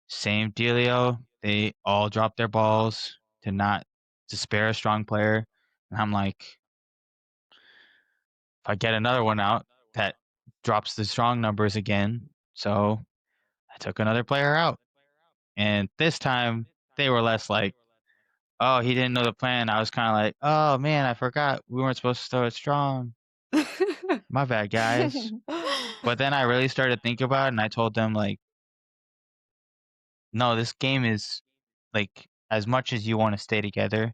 [SPEAKER 1] same dealio. They all drop their balls to spare a strong player, and I'm like, if I get another one out, that drops the strong numbers again. So I took another player out, and this time they were less like, "Oh, he didn't know the plan." I was kind of like, "Oh man, I forgot we weren't supposed to throw it strong. My bad, guys." But then I really started to think about it, and I told them like, "No, this game is like as much as you want to stay together,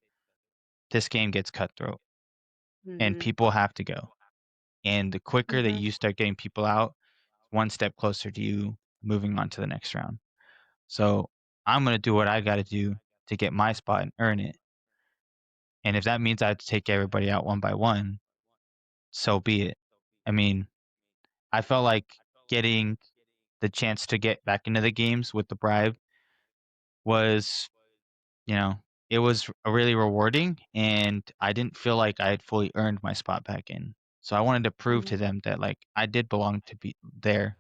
[SPEAKER 1] this game gets cutthroat, and
[SPEAKER 3] Mhm.
[SPEAKER 1] people have to go. And the quicker that
[SPEAKER 2] Mhm.
[SPEAKER 1] you start getting people out, one step closer to you moving on to the next round. So I'm gonna do what I got to do to get my spot and earn it. And if that means I have to take everybody out one by one, so be it." I mean, I felt like getting the chance to get back into the games with the bribe was, you know, it was really rewarding, and I didn't feel like I had fully earned my spot back in. So I wanted to prove to
[SPEAKER 3] Mhm.
[SPEAKER 1] them that like I did belong to be there.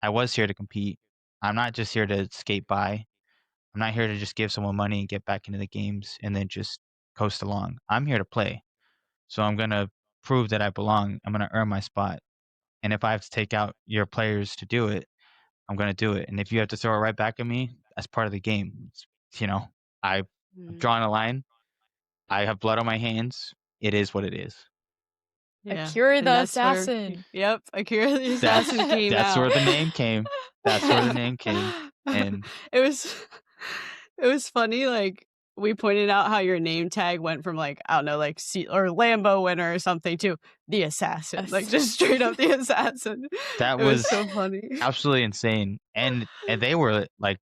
[SPEAKER 1] I was here to compete. I'm not just here to skate by. I'm not here to just give someone money and get back into the games and then just coast along. I'm here to play. So I'm gonna prove that I belong. I'm gonna earn my spot. And if I have to take out your players to do it, I'm gonna do it. And if you have to throw it right back at me, that's part of the game. You know, I've
[SPEAKER 3] Mm,
[SPEAKER 1] drawn a line. I have blood on my hands. It is what it is.
[SPEAKER 3] yeah,
[SPEAKER 2] Akira
[SPEAKER 3] and
[SPEAKER 2] the
[SPEAKER 3] that's where
[SPEAKER 2] Assassin.
[SPEAKER 3] yep, Akira the Assassin
[SPEAKER 1] That's
[SPEAKER 3] came
[SPEAKER 1] that's where
[SPEAKER 3] out.
[SPEAKER 1] the name came. That's where the name came. And
[SPEAKER 3] It was it was funny, like, we pointed out how your name tag went from, like, I don't know, like, or Lambo winner or something to the assassin, like, just straight up the assassin.
[SPEAKER 1] that
[SPEAKER 3] It was
[SPEAKER 1] was
[SPEAKER 3] so funny.
[SPEAKER 1] absolutely insane. And they were like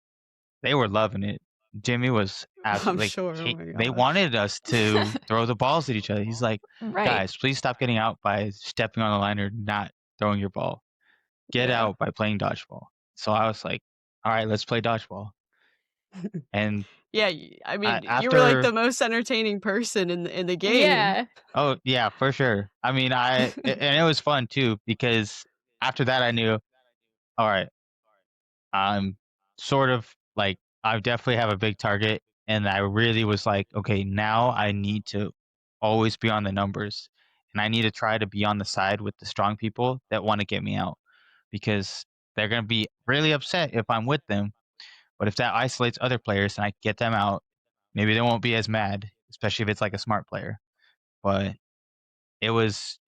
[SPEAKER 1] they were loving it. Jimmy was
[SPEAKER 3] I'm
[SPEAKER 1] absolutely
[SPEAKER 3] sure, oh my
[SPEAKER 1] they
[SPEAKER 3] gosh.
[SPEAKER 1] wanted us to throw the balls at each other. He's like,
[SPEAKER 2] Right.
[SPEAKER 1] guys, please stop getting out by stepping on the line or not throwing your ball. Get
[SPEAKER 3] Yeah.
[SPEAKER 1] out by playing dodgeball. So I was like, all right, let's play dodgeball. And
[SPEAKER 3] Yeah, I mean, you were, like,
[SPEAKER 1] after,
[SPEAKER 3] the most entertaining person in the game.
[SPEAKER 2] Yeah.
[SPEAKER 1] oh yeah, for sure. I mean, and it was fun too because after that I knew, all right, I'm sort of like I definitely have a big target, and I really was like, okay, now I need to always be on the numbers, and I need to try to be on the side with the strong people that want to get me out because they're gonna be really upset if I'm with them. But if that isolates other players and I get them out, maybe they won't be as mad, especially if it's like a smart player. But it was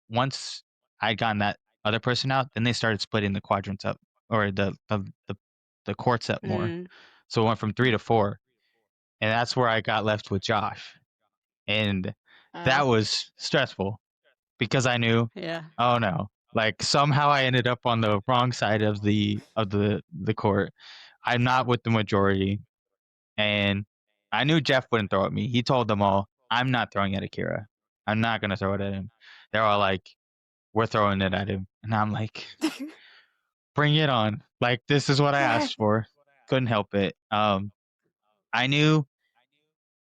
[SPEAKER 1] once I'd gotten that other person out, then they started splitting the quadrants up or the courts up more.
[SPEAKER 3] Mm,
[SPEAKER 1] So it went from 3 to 4, and that's where I got left with Josh. And
[SPEAKER 2] Uh,
[SPEAKER 1] that was stressful because I knew,
[SPEAKER 3] yeah.
[SPEAKER 1] oh no, like somehow I ended up on the wrong side of the court. I'm not with the majority, and I knew Jeff wouldn't throw at me. He told them all, "I'm not throwing at Akira. I'm not gonna throw it at him." They're all like, "We're throwing it at him," and I'm like, "Bring it on! Like this is what I asked for." Couldn't help it. I knew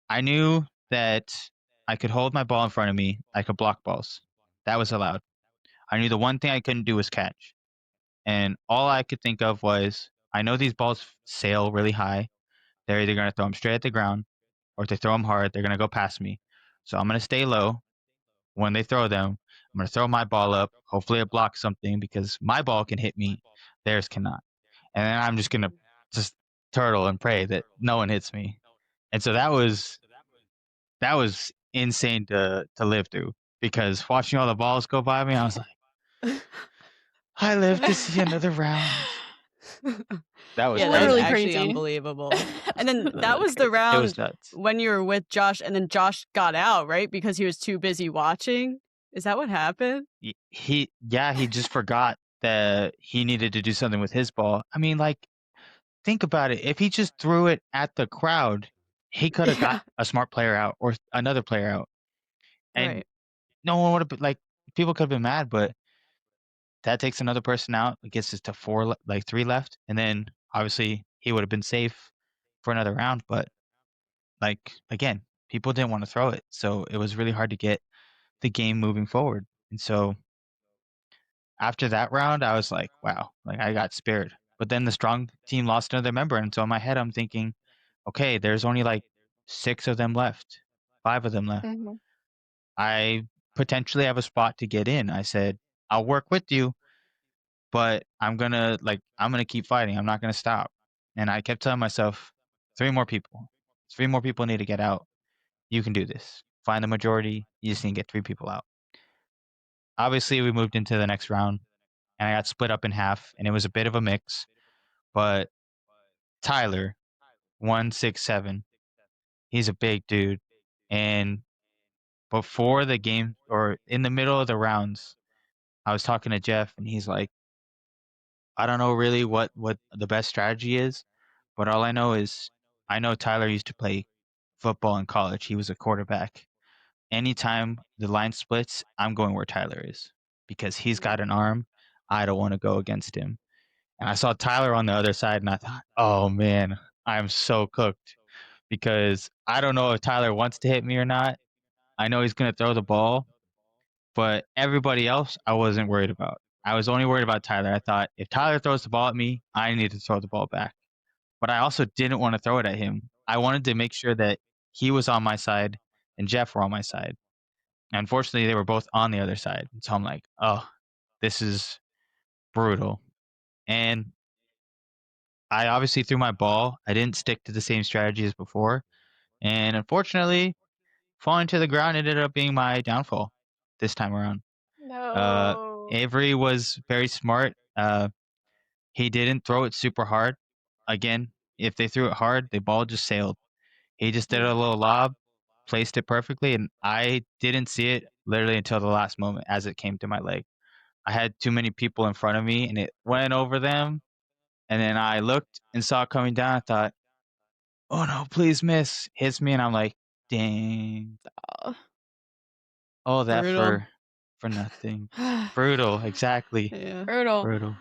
[SPEAKER 1] I knew that I could hold my ball in front of me. I could block balls. That was allowed. I knew the one thing I couldn't do was catch. And all I could think of was, I know these balls sail really high. They're either going to throw them straight at the ground, or if they throw them hard, they're going to go past me. So I'm going to stay low. When they throw them, I'm going to throw my ball up. Hopefully it blocks something because my ball can hit me. Theirs cannot. And then I'm just going to just turtle and pray that no one hits me. And so that was insane to live through because watching all the balls go by me, I was like, I live to see another round. That was
[SPEAKER 3] Yeah, that was
[SPEAKER 2] Literally
[SPEAKER 1] crazy.
[SPEAKER 3] actually
[SPEAKER 2] crazy.
[SPEAKER 3] unbelievable. And then that
[SPEAKER 2] Literally
[SPEAKER 3] was the
[SPEAKER 2] crazy.
[SPEAKER 1] It was
[SPEAKER 3] round
[SPEAKER 1] nuts.
[SPEAKER 3] when you were with Josh, and then Josh got out, right? Because he was too busy watching? Is that what happened?
[SPEAKER 1] He just forgot that he needed to do something with his ball. I mean, like, think about it. If he just threw it at the crowd, he could have got
[SPEAKER 3] Yeah,
[SPEAKER 1] a smart player out or another player out, and
[SPEAKER 3] right.
[SPEAKER 1] no one would have been like, people could have been mad, but that takes another person out. It gets us to four, like three left, and then obviously he would have been safe for another round. But like again, people didn't want to throw it, so it was really hard to get the game moving forward. And so after that round, I was like, wow, like I got spared. But then the strong team lost another member, and so in my head, I'm thinking, okay, there's only like 6 of them left, 5 of them left.
[SPEAKER 2] Mhm.
[SPEAKER 1] I potentially have a spot to get in. I said, I'll work with you, but I'm gonna keep fighting. I'm not gonna stop. And I kept telling myself, 3 more people. 3 more people need to get out. You can do this. Find the majority. You just need to get 3 people out. Obviously, we moved into the next round, and I got split up in half, and it was a bit of a mix. But Tyler, 167, he's a big dude. And before the game or in the middle of the rounds, I was talking to Jeff, and he's like, I don't know really what the best strategy is, but all I know is I know Tyler used to play football in college. He was a quarterback. Anytime the line splits, I'm going where Tyler is because he's got an arm. I don't want to go against him. And I saw Tyler on the other side, and I thought, oh man, I'm so cooked because I don't know if Tyler wants to hit me or not. I know he's going to throw the ball, but everybody else I wasn't worried about. I was only worried about Tyler. I thought if Tyler throws the ball at me, I need to throw the ball back. But I also didn't want to throw it at him. I wanted to make sure that he was on my side and Jeff were on my side. Unfortunately, they were both on the other side. So I'm like, oh, this is brutal. And I obviously threw my ball. I didn't stick to the same strategy as before. And unfortunately, falling to the ground ended up being my downfall this time around. Uh,
[SPEAKER 2] No.
[SPEAKER 1] Avery was very smart. He didn't throw it super hard. Again, if they threw it hard, the ball just sailed. He just did a
[SPEAKER 3] Mm.
[SPEAKER 1] little lob, placed it perfectly, and I didn't see it literally until the last moment as it came to my leg. I had too many people in front of me, and it went over them. And then I looked and saw it coming down. I thought, "Oh no, please miss!" Hits me, and I'm like, "Dang,
[SPEAKER 2] Oh.
[SPEAKER 1] all that
[SPEAKER 3] Brutal.
[SPEAKER 1] for nothing." Brutal, exactly.
[SPEAKER 3] Yeah.
[SPEAKER 2] Brutal.
[SPEAKER 1] Brutal.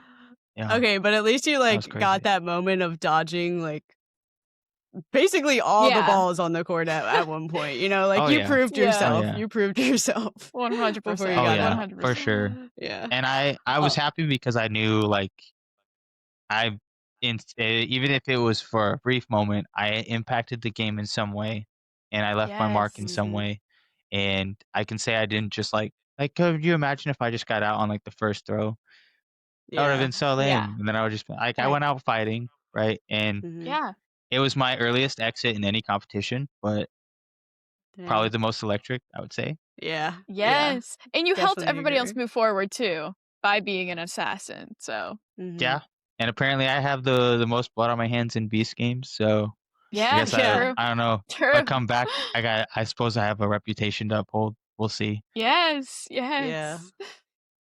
[SPEAKER 1] Yeah,
[SPEAKER 3] Okay, but at least you,
[SPEAKER 1] that was
[SPEAKER 3] like, got
[SPEAKER 1] crazy.
[SPEAKER 3] that moment of dodging, like, basically all the
[SPEAKER 2] Yeah.
[SPEAKER 3] balls on the court at one point, you know? Like,
[SPEAKER 1] Oh
[SPEAKER 3] you
[SPEAKER 1] yeah.
[SPEAKER 3] proved
[SPEAKER 2] Yeah.
[SPEAKER 1] Oh
[SPEAKER 3] yourself.
[SPEAKER 1] yeah.
[SPEAKER 3] You proved yourself before you
[SPEAKER 2] 100%.
[SPEAKER 1] Oh
[SPEAKER 3] got
[SPEAKER 1] yeah,
[SPEAKER 3] out.
[SPEAKER 1] for
[SPEAKER 2] 100%.
[SPEAKER 1] sure.
[SPEAKER 3] Yeah.
[SPEAKER 1] And I was
[SPEAKER 3] Oh.
[SPEAKER 1] happy because I knew, like, I even if it was for a brief moment, I impacted the game in some way, and I left my mark in
[SPEAKER 2] Yes.
[SPEAKER 1] some
[SPEAKER 3] Mhm.
[SPEAKER 1] way. And I can say I didn't just could you imagine if I just got out on like the first throw? That would have
[SPEAKER 3] Yeah.
[SPEAKER 1] been so
[SPEAKER 2] Yeah.
[SPEAKER 1] lame. And then I would just like I
[SPEAKER 2] Right.
[SPEAKER 1] went out fighting, right? And
[SPEAKER 3] Mhm.
[SPEAKER 2] Yeah.
[SPEAKER 1] it was my earliest exit in any competition, but probably
[SPEAKER 3] Dang.
[SPEAKER 1] the most electric, I would say.
[SPEAKER 3] Yeah. Yeah.
[SPEAKER 2] Yes. And you helped
[SPEAKER 3] Definitely
[SPEAKER 2] everybody else
[SPEAKER 3] agree.
[SPEAKER 2] move forward too by being an assassin. So,
[SPEAKER 3] Mhm.
[SPEAKER 1] Yeah. And apparently I have the most blood on my hands in beast games, so I
[SPEAKER 2] yeah,
[SPEAKER 1] guess
[SPEAKER 3] Yeah.
[SPEAKER 2] true.
[SPEAKER 1] I don't know. If I
[SPEAKER 2] True.
[SPEAKER 1] come back, I suppose I have a reputation to uphold. We'll see.
[SPEAKER 2] Yes.
[SPEAKER 3] Yeah.
[SPEAKER 2] Yes.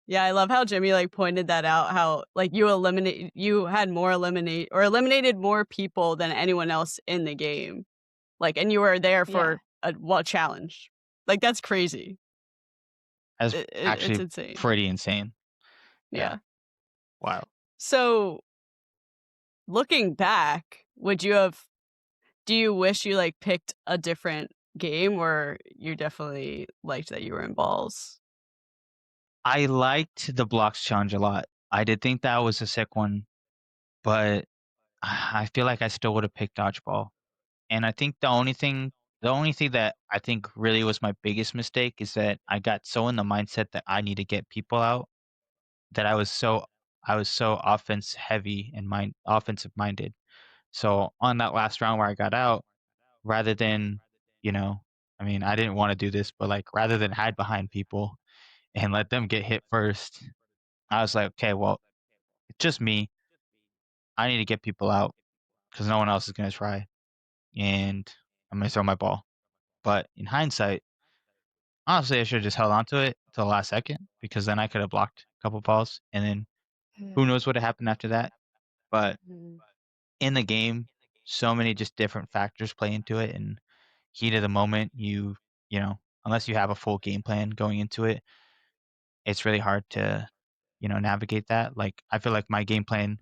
[SPEAKER 3] Yeah, I love how Jimmy, like, pointed that out, how, like, you had more eliminated more people than anyone else in the game. Like, and you were there
[SPEAKER 2] Yeah.
[SPEAKER 3] for a challenge. Like, that's crazy.
[SPEAKER 1] That's
[SPEAKER 3] It's
[SPEAKER 1] actually
[SPEAKER 3] insane.
[SPEAKER 1] pretty insane. Yeah.
[SPEAKER 3] Yeah.
[SPEAKER 1] Wow.
[SPEAKER 3] So, looking back, do you wish you, like, picked a different game, or you definitely liked that you were in balls?
[SPEAKER 1] I liked the blocks challenge a lot. I did think that was a sick one, but I feel like I still would have picked dodgeball. And I think the only thing that I think really was my biggest mistake is that I got so in the mindset that I need to get people out that I was so offensive minded. So on that last round where I got out, rather than, you know, I mean, I didn't want to do this, but like rather than hide behind people and let them get hit first, I was like, okay, well, it's just me. I need to get people out because no one else is going to try. And I'm going to throw my ball. But in hindsight, honestly, I should have just held on to it till the last second because then I could have blocked a couple balls. And then who
[SPEAKER 2] Mhm.
[SPEAKER 1] knows what would have happened after that. But
[SPEAKER 3] Mhm.
[SPEAKER 1] in the game, so many just different factors play into it. And heat of the moment, unless you have a full game plan going into it, it's really hard to, navigate that. Like, I feel like my game plan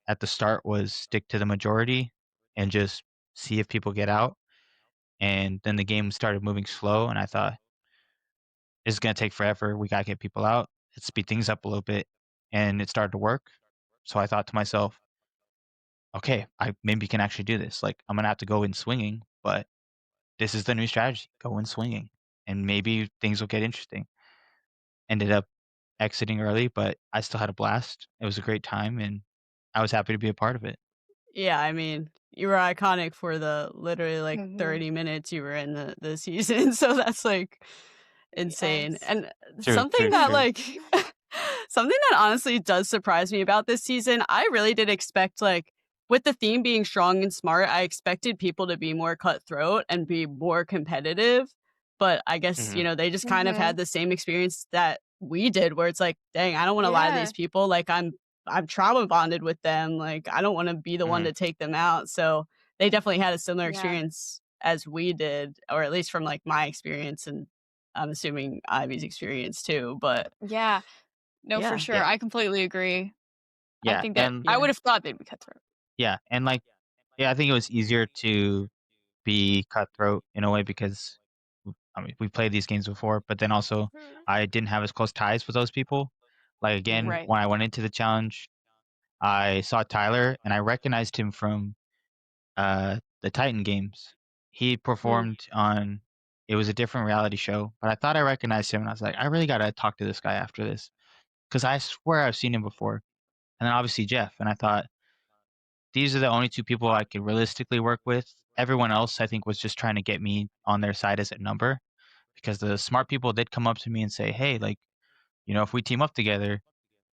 [SPEAKER 1] at the start was stick to the majority and just see if people get out. And then the game started moving slow, and I thought, "This is gonna take forever. We gotta get people out. Let's speed things up a little bit." And it started to work. So I thought to myself, "Okay, I maybe can actually do this. Like, I'm gonna have to go in swinging, but this is the new strategy. Go in swinging, and maybe things will get interesting." Ended up exiting early, but I still had a blast. It was a great time, and I was happy to be a part of it.
[SPEAKER 3] Yeah, I mean, you were iconic for the literally, like,
[SPEAKER 2] Mhm.
[SPEAKER 3] 30 minutes you were in the season, so that's, like, insane,
[SPEAKER 2] Yes.
[SPEAKER 3] and
[SPEAKER 1] True,
[SPEAKER 3] something
[SPEAKER 1] true,
[SPEAKER 3] that,
[SPEAKER 1] true.
[SPEAKER 3] like something that honestly does surprise me about this season, I really did expect, like, with the theme being strong and smart, I expected people to be more cutthroat and be more competitive, but I guess,
[SPEAKER 1] Mhm.
[SPEAKER 3] they just kind of
[SPEAKER 2] Mhm.
[SPEAKER 3] had the same experience that we did where it's like, "Dang, I don't wanna lie to these
[SPEAKER 2] Yeah.
[SPEAKER 3] people, like, I'm trauma bonded with them, like, I don't wanna be the one
[SPEAKER 1] Mhm.
[SPEAKER 3] to take them out," so they definitely had a similar
[SPEAKER 2] Yeah.
[SPEAKER 3] experience as we did, or at least from, like, my experience, and I'm assuming Ivy's experience too, but
[SPEAKER 2] Yeah. No, for
[SPEAKER 3] yeah.
[SPEAKER 2] sure.
[SPEAKER 1] Yeah,
[SPEAKER 2] I completely agree. I
[SPEAKER 1] yeah,
[SPEAKER 2] think that
[SPEAKER 1] and
[SPEAKER 2] I
[SPEAKER 3] Yeah.
[SPEAKER 2] would have thought they'd be cutthroat.
[SPEAKER 1] yeah, and, like, yeah, I think it was easier to be cutthroat in a way because, I mean, we played these games before, but then also I didn't have as close ties with those people. Like, again,
[SPEAKER 3] Mhm.
[SPEAKER 2] Right.
[SPEAKER 1] when I went into the challenge, I saw Tyler, and I recognized him from, the Titan games. He
[SPEAKER 3] Mm.
[SPEAKER 1] performed on It was a different reality show, but I thought I recognized him, and I was like, I really gotta talk to this guy after this because I swear I've seen him before. And then obviously Jeff, and I thought these are the only two people I could realistically work with. Everyone else, I think, was just trying to get me on their side as a number because the smart people did come up to me and say, "Hey, like, if we team up together,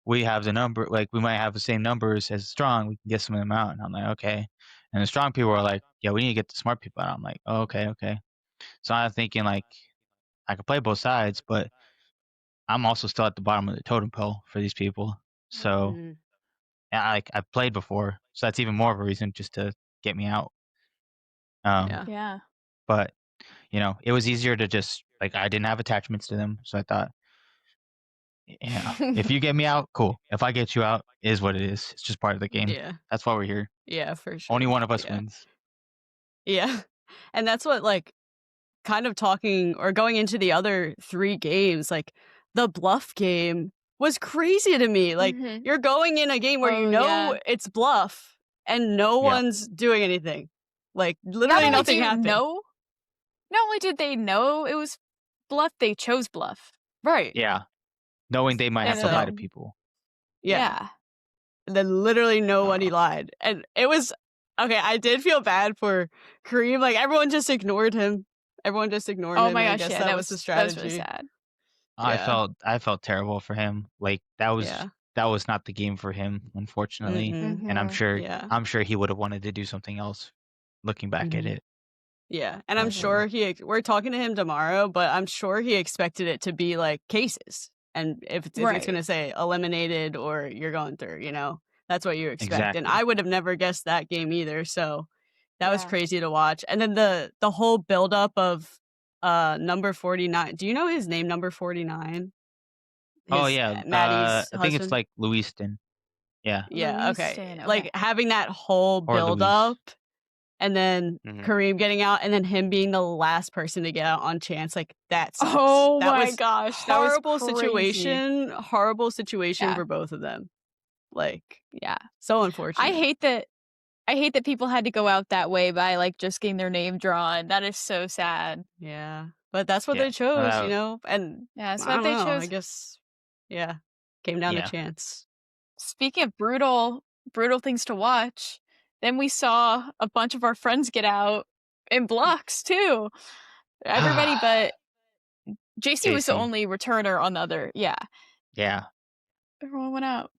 [SPEAKER 1] we have the number, like, we might have the same numbers as strong. We can get some of them out." And I'm like, okay. And the strong people are like, yeah, we need to get the smart people out. I'm like, oh, okay, okay. So I'm thinking like I could play both sides, but I'm also still at the bottom of the totem pole for these people. So
[SPEAKER 3] Mhm.
[SPEAKER 1] yeah, I've played before, so that's even more of a reason just to get me out. Um,
[SPEAKER 3] Yeah.
[SPEAKER 2] Yeah.
[SPEAKER 1] but it was easier to just like I didn't have attachments to them, so I thought, yeah, if you get me out, cool. If I get you out, is what it is. It's just part of the game.
[SPEAKER 3] Yeah.
[SPEAKER 1] That's why we're here.
[SPEAKER 3] Yeah, for
[SPEAKER 1] Only
[SPEAKER 3] sure.
[SPEAKER 1] one of us
[SPEAKER 3] Yeah.
[SPEAKER 1] wins.
[SPEAKER 3] Yeah. And that's what, like, kind of talking or going into the other 3 games, like, the Bluff game was crazy to me. Like,
[SPEAKER 2] Mhm.
[SPEAKER 3] you're going in a game where you
[SPEAKER 2] Oh,
[SPEAKER 3] know
[SPEAKER 2] yeah.
[SPEAKER 3] it's Bluff and no
[SPEAKER 1] Yeah.
[SPEAKER 3] one's doing anything. Like,
[SPEAKER 2] Not
[SPEAKER 3] literally
[SPEAKER 2] only do
[SPEAKER 3] nothing
[SPEAKER 2] you
[SPEAKER 3] happened.
[SPEAKER 2] know not only did they know it was Bluff, they chose Bluff.
[SPEAKER 3] Right.
[SPEAKER 1] Yeah. Knowing they might have
[SPEAKER 2] And
[SPEAKER 1] to lie to
[SPEAKER 3] So,
[SPEAKER 2] then
[SPEAKER 1] people.
[SPEAKER 3] yeah.
[SPEAKER 2] yeah.
[SPEAKER 3] And then literally nobody
[SPEAKER 1] Uh,
[SPEAKER 3] lied. And it was okay, I did feel bad for Kareem. Like, everyone just ignored him. Everyone just ignored
[SPEAKER 2] Oh
[SPEAKER 3] him,
[SPEAKER 2] my
[SPEAKER 3] and I
[SPEAKER 2] gosh,
[SPEAKER 3] guess
[SPEAKER 2] yeah,
[SPEAKER 3] that was the
[SPEAKER 2] that was really
[SPEAKER 3] strategy.
[SPEAKER 2] sad.
[SPEAKER 3] Yeah.
[SPEAKER 1] I felt terrible for him. Like
[SPEAKER 3] Yeah.
[SPEAKER 1] that was not the game for him, unfortunately.
[SPEAKER 3] Mm-mm.
[SPEAKER 1] And
[SPEAKER 2] Mhm.
[SPEAKER 3] Yeah.
[SPEAKER 1] I'm sure he would have wanted to do something else looking back at
[SPEAKER 3] Mhm.
[SPEAKER 1] it.
[SPEAKER 3] Yeah, and I'm
[SPEAKER 1] But
[SPEAKER 3] sure we're talking to him tomorrow, but I'm sure he expected it to be, like, cases, and if it's
[SPEAKER 2] Right.
[SPEAKER 3] gonna say eliminated or you're going through, that's what you expect, and
[SPEAKER 1] exactly.
[SPEAKER 3] I would have never guessed that game either, so that was
[SPEAKER 2] Yeah.
[SPEAKER 3] crazy to watch, and then the whole buildup of, number 49. Do you know his name, number 49?
[SPEAKER 1] Oh
[SPEAKER 3] His
[SPEAKER 1] yeah.
[SPEAKER 3] Maddie's
[SPEAKER 1] I think it's
[SPEAKER 3] husband?
[SPEAKER 1] like Lewiston. Yeah.
[SPEAKER 3] Yeah, okay,
[SPEAKER 2] Lewiston,
[SPEAKER 3] like,
[SPEAKER 2] okay.
[SPEAKER 3] having that whole
[SPEAKER 1] Or Luis.
[SPEAKER 3] buildup and then
[SPEAKER 1] Hmm.
[SPEAKER 3] Kareem getting out, and then him being the last person to get out on chance, like, that sucks.
[SPEAKER 2] Oh
[SPEAKER 3] That
[SPEAKER 2] my
[SPEAKER 3] was
[SPEAKER 2] gosh, that was crazy.
[SPEAKER 3] horrible situation
[SPEAKER 2] Yeah,
[SPEAKER 3] for both of them. Like,
[SPEAKER 2] yeah.
[SPEAKER 3] so
[SPEAKER 2] I
[SPEAKER 3] unfortunate.
[SPEAKER 2] hate that I hate that people had to go out that way by, like, just getting their name drawn. That is so sad.
[SPEAKER 3] Yeah, but that's what
[SPEAKER 1] Yeah.
[SPEAKER 3] they chose,
[SPEAKER 1] Uh,
[SPEAKER 3] and
[SPEAKER 2] Yeah, that's
[SPEAKER 3] I
[SPEAKER 2] what
[SPEAKER 3] don't
[SPEAKER 2] they
[SPEAKER 3] know, I
[SPEAKER 2] chose.
[SPEAKER 3] guess yeah, came down to
[SPEAKER 1] yeah.
[SPEAKER 3] chance.
[SPEAKER 2] Speaking of brutal things to watch, then we saw a bunch of our friends get out in blocks too. Everybody but JC was the
[SPEAKER 1] JC.
[SPEAKER 2] only returner on the other. Yeah,
[SPEAKER 1] Yeah.
[SPEAKER 2] everyone went out.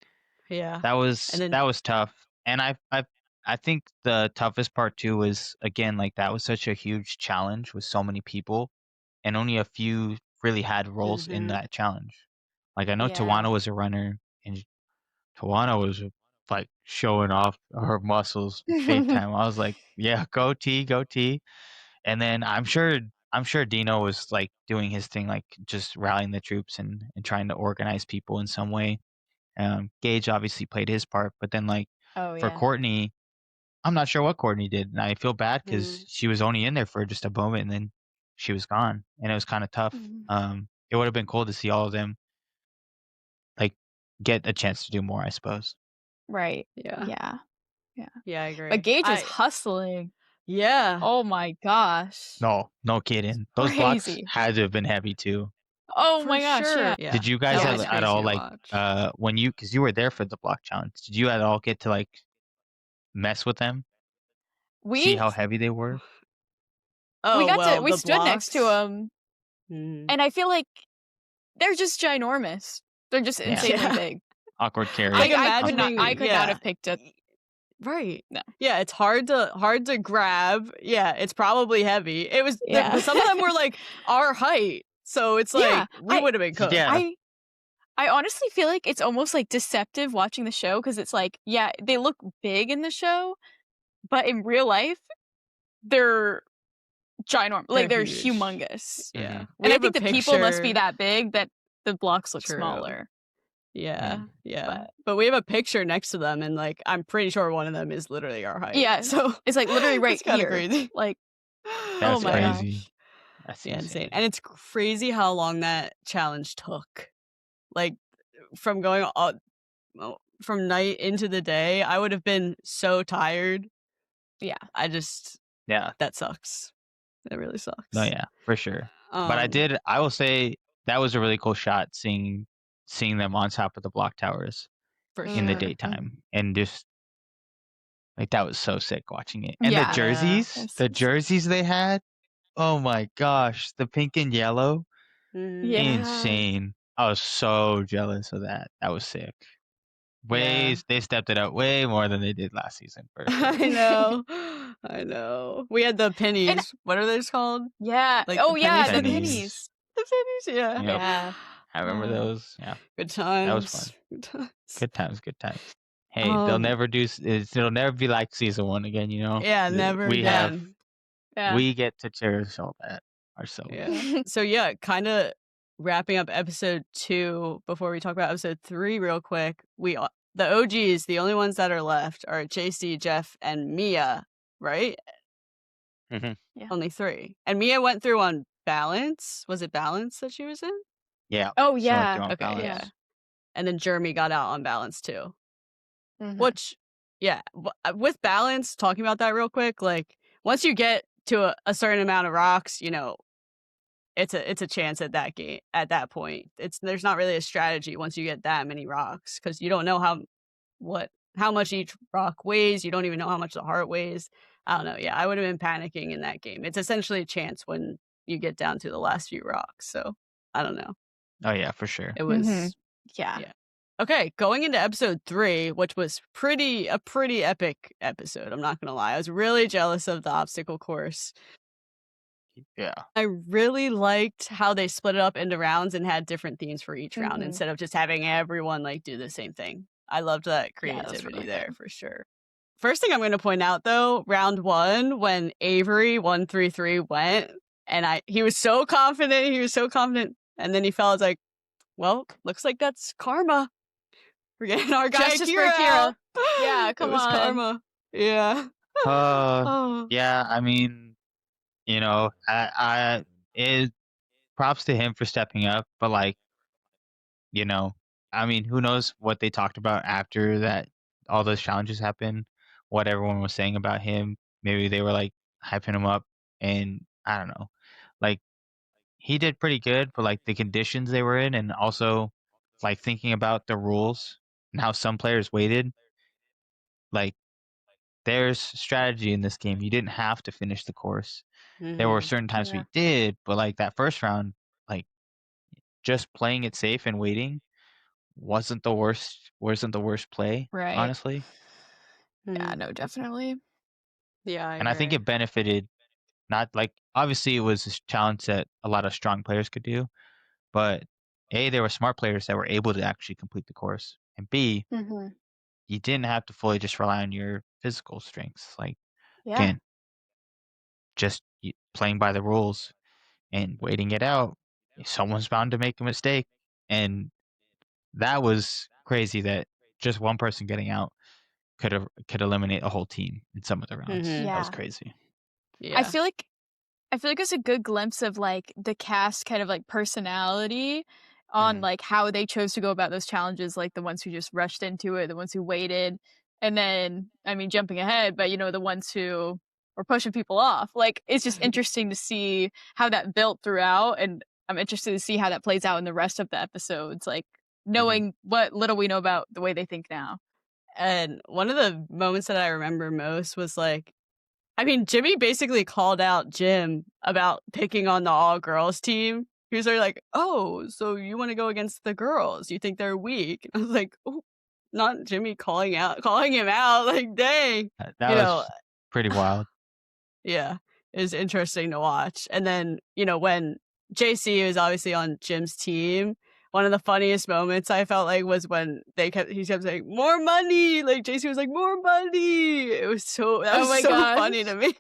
[SPEAKER 3] Yeah, and
[SPEAKER 1] That
[SPEAKER 3] then
[SPEAKER 1] was tough. And I think the toughest part too was again like that was such a huge challenge with so many people and only a few really had roles in
[SPEAKER 3] mhm.
[SPEAKER 1] that challenge. Like I know
[SPEAKER 2] Yeah.
[SPEAKER 1] Tawana was a runner and Tawana was like showing off her muscles big time. I was like, yeah, go T, go T. And then I'm sure Dino was like doing his thing, like just rallying the troops and trying to organize people in some way. Gage obviously played his part, but then like
[SPEAKER 2] Oh
[SPEAKER 1] for
[SPEAKER 2] yeah.
[SPEAKER 1] Courtney, I'm not sure what Courtney did, and I feel bad because
[SPEAKER 3] Mm.
[SPEAKER 1] she was only in there for just a moment, and then she was gone, and it was kind of tough.
[SPEAKER 2] Mhm.
[SPEAKER 1] It would have been cool to see all of them like get a chance to do more, I suppose.
[SPEAKER 2] Right.
[SPEAKER 3] Yeah.
[SPEAKER 2] Yeah. Yeah.
[SPEAKER 3] Yeah, I
[SPEAKER 2] But
[SPEAKER 3] agree.
[SPEAKER 2] Gage was hustling.
[SPEAKER 3] Yeah,
[SPEAKER 2] Oh my gosh.
[SPEAKER 1] No, no kidding. Those blocks
[SPEAKER 2] Crazy.
[SPEAKER 1] had to have been heavy too.
[SPEAKER 2] Oh
[SPEAKER 3] for
[SPEAKER 2] my gosh.
[SPEAKER 3] sure.
[SPEAKER 2] Yeah.
[SPEAKER 3] Yeah,
[SPEAKER 1] Did you guys
[SPEAKER 3] that
[SPEAKER 2] Yeah.
[SPEAKER 3] was
[SPEAKER 2] Yeah.
[SPEAKER 1] at
[SPEAKER 3] crazy
[SPEAKER 1] all
[SPEAKER 3] to
[SPEAKER 1] like
[SPEAKER 3] watch.
[SPEAKER 1] when you because you were there for the block challenge? Did you at all get to like mess with them, see
[SPEAKER 2] We
[SPEAKER 1] how heavy they were?
[SPEAKER 2] we
[SPEAKER 3] Oh,
[SPEAKER 2] got to
[SPEAKER 3] well,
[SPEAKER 2] we
[SPEAKER 3] the
[SPEAKER 2] stood next to
[SPEAKER 3] blocks?
[SPEAKER 2] him,
[SPEAKER 3] Mhm.
[SPEAKER 2] and I feel like they're just ginormous. They're just
[SPEAKER 1] Yeah,
[SPEAKER 2] insanely
[SPEAKER 3] Yeah.
[SPEAKER 2] big.
[SPEAKER 1] awkward
[SPEAKER 3] Like,
[SPEAKER 1] carry,
[SPEAKER 3] imagining
[SPEAKER 2] I could not
[SPEAKER 3] yeah.
[SPEAKER 2] have picked it.
[SPEAKER 3] Right.
[SPEAKER 2] No.
[SPEAKER 3] Yeah, it's hard to grab. Yeah, it's probably heavy. It was
[SPEAKER 2] Yeah.
[SPEAKER 3] but some of them were, like, our height, so it's
[SPEAKER 2] Yeah.
[SPEAKER 3] like, we would've been cooked.
[SPEAKER 1] Yeah,
[SPEAKER 2] I I honestly feel like it's almost like deceptive watching the show because it's like, yeah, they look big in the show, but in real life, they're ginormous.
[SPEAKER 3] They're
[SPEAKER 2] Like they're
[SPEAKER 3] huge.
[SPEAKER 2] humongous.
[SPEAKER 3] Yeah.
[SPEAKER 1] hmm
[SPEAKER 3] We
[SPEAKER 2] And I
[SPEAKER 3] have a
[SPEAKER 2] think the people must be
[SPEAKER 3] picture.
[SPEAKER 2] that big that the blocks look
[SPEAKER 3] True.
[SPEAKER 2] smaller.
[SPEAKER 3] Yeah,
[SPEAKER 1] mm.
[SPEAKER 3] yeah.
[SPEAKER 2] But
[SPEAKER 3] But we have a picture next to them, and, like, I'm pretty sure one of them is literally our height.
[SPEAKER 2] yeah,
[SPEAKER 3] So,
[SPEAKER 2] it's like literally right
[SPEAKER 3] it's kinda
[SPEAKER 2] here.
[SPEAKER 3] crazy.
[SPEAKER 2] Like, oh
[SPEAKER 1] That's
[SPEAKER 2] my
[SPEAKER 3] Yeah.
[SPEAKER 1] crazy.
[SPEAKER 2] gosh.
[SPEAKER 1] That's
[SPEAKER 3] Yeah, insane.
[SPEAKER 1] insane.
[SPEAKER 3] And it's crazy how long that challenge took. Like, from going all well, from night into the day, I would have been so tired.
[SPEAKER 2] Yeah.
[SPEAKER 3] I just
[SPEAKER 1] Yeah,
[SPEAKER 3] that sucks. That really sucks.
[SPEAKER 1] No, yeah, for sure. But I will say that was a really cool shot seeing them on top of the block towers
[SPEAKER 3] For
[SPEAKER 1] in the
[SPEAKER 3] sure.
[SPEAKER 1] daytime, and just like that was so sick watching it. And
[SPEAKER 2] Yeah.
[SPEAKER 1] the jerseys they had, oh my gosh, the pink and yellow,
[SPEAKER 3] Mhm.
[SPEAKER 2] Yeah.
[SPEAKER 1] insane. I was so jealous of that. That was sick.
[SPEAKER 3] Yeah.
[SPEAKER 1] They stepped it up way more than they did last season for sure.
[SPEAKER 3] I know. I know. We had the
[SPEAKER 2] And
[SPEAKER 3] pennies. What are those called?
[SPEAKER 2] yeah.
[SPEAKER 3] Like
[SPEAKER 2] Oh,
[SPEAKER 3] the
[SPEAKER 2] yeah, the
[SPEAKER 3] pennies?
[SPEAKER 1] Pennies.
[SPEAKER 2] pennies.
[SPEAKER 3] The pennies, yeah.
[SPEAKER 1] Yep,
[SPEAKER 2] Yeah.
[SPEAKER 1] I remember those. Yeah,
[SPEAKER 3] Good
[SPEAKER 1] that was fun.
[SPEAKER 3] times. Good times.
[SPEAKER 1] Good times, good times. Hey,
[SPEAKER 3] Um,
[SPEAKER 1] it'll never be like season 1 again, you know?
[SPEAKER 3] yeah, never
[SPEAKER 2] Yeah.
[SPEAKER 3] again.
[SPEAKER 2] Yeah.
[SPEAKER 1] We get to cherish all that ourselves.
[SPEAKER 3] Yeah. So yeah, kinda wrapping up episode 2 before we talk about episode 3 real quick. The OGs, the only ones that are left are JC, Jeff, and Mia, right?
[SPEAKER 1] Mhm.
[SPEAKER 2] Yeah.
[SPEAKER 3] Only 3. And Mia went through on Balance. Was it Balance that she was in?
[SPEAKER 1] Yeah,
[SPEAKER 2] Oh,
[SPEAKER 1] she went
[SPEAKER 2] yeah.
[SPEAKER 1] through on
[SPEAKER 3] Okay,
[SPEAKER 1] balance.
[SPEAKER 3] yeah. And then Jeremy got out on Balance too.
[SPEAKER 2] Mhm.
[SPEAKER 3] Which, yeah, with Balance, talking about that real quick, like once you get to a certain amount of rocks, you know, it's a chance at that game at that point. There's not really a strategy once you get that many rocks because you don't know how much each rock weighs. You don't even know how much the heart weighs. I don't know. Yeah, I would have been panicking in that game. It's essentially a chance when you get down to the last few rocks. So I don't know.
[SPEAKER 1] Oh, yeah, for sure.
[SPEAKER 3] It
[SPEAKER 2] Mhm.
[SPEAKER 3] was
[SPEAKER 2] Yeah.
[SPEAKER 3] yeah. Okay, going into episode 3, which was a pretty epic episode. I'm not gonna lie. I was really jealous of the obstacle course.
[SPEAKER 1] Yeah.
[SPEAKER 3] I really liked how they split it up into rounds and had different themes for each round
[SPEAKER 2] Mhm.
[SPEAKER 3] instead of just having everyone like do the same thing. I loved that
[SPEAKER 2] Yeah, that was
[SPEAKER 3] creativity
[SPEAKER 2] really
[SPEAKER 3] there
[SPEAKER 2] good.
[SPEAKER 3] for sure. First thing I'm going to point out though, round 1 when Avery 133 went and he was so confident and then he fell. I was like, well, looks like that's karma. We're getting our guy
[SPEAKER 2] Justice for
[SPEAKER 3] Akira out.
[SPEAKER 2] Akira. Yeah,
[SPEAKER 3] It
[SPEAKER 2] come
[SPEAKER 3] was
[SPEAKER 2] on.
[SPEAKER 3] karma. Yeah. Oh.
[SPEAKER 1] Yeah, I mean, you know, it props to him for stepping up, but like, you know, I mean, who knows what they talked about after that all those challenges happened, what everyone was saying about him. Maybe they were like hyping him up, and I don't know. Like he did pretty good for like the conditions they were in, and also like thinking about the rules and how some players waited. Like there's strategy in this game. You didn't have to finish the course. There were
[SPEAKER 3] Mhm.
[SPEAKER 1] certain times
[SPEAKER 2] Yeah.
[SPEAKER 1] we did, but like that first round, like just playing it safe and waiting wasn't the worst play,
[SPEAKER 2] Right.
[SPEAKER 1] honestly.
[SPEAKER 2] Yeah,
[SPEAKER 3] Mhm.
[SPEAKER 2] no, definitely.
[SPEAKER 3] Yeah, I
[SPEAKER 1] And I think
[SPEAKER 3] agree.
[SPEAKER 1] it benefited not like obviously it was a challenge that a lot of strong players could do, but A, there were smart players that were able to actually complete the course. And B,
[SPEAKER 2] Mhm.
[SPEAKER 1] you didn't have to fully just rely on your physical strengths. Like
[SPEAKER 2] Yeah.
[SPEAKER 1] again, just playing by the rules and waiting it out. Someone's bound to make a mistake. And that was crazy that just one person getting out could eliminate a whole team in some of the rounds.
[SPEAKER 3] Mhm.
[SPEAKER 1] That was
[SPEAKER 2] Yeah.
[SPEAKER 1] crazy.
[SPEAKER 2] I
[SPEAKER 3] Yeah.
[SPEAKER 2] feel like it's a good glimpse of, like, the cast kind of, like, personality on,
[SPEAKER 1] Mhm.
[SPEAKER 2] like, how they chose to go about those challenges, like, the ones who just rushed into it, the ones who waited, and then, I mean, jumping ahead, but, you know, the ones who were pushing people off. Like, it's just interesting to see how that built throughout, and I'm interested to see how that plays out in the rest of the episodes, like,
[SPEAKER 1] Mhm.
[SPEAKER 2] knowing what little we know about the way they think now.
[SPEAKER 3] And one of the moments that I remember most was like, I mean, Jimmy basically called out Jim about picking on the all girls team. He was like, "Oh, so you want to go against the girls? You think they're weak?" I was like, "Oh, not Jimmy calling him out. Like, dang,
[SPEAKER 1] That
[SPEAKER 3] you know,
[SPEAKER 1] was pretty wild.
[SPEAKER 3] yeah, it was interesting to watch." And then, you know, when JC was obviously on Jim's team, one of the funniest moments I felt like was when he kept saying, "More money!" Like JC was like, "More money!" That
[SPEAKER 2] Oh
[SPEAKER 3] was
[SPEAKER 2] my
[SPEAKER 3] so
[SPEAKER 2] gosh.
[SPEAKER 3] funny to me.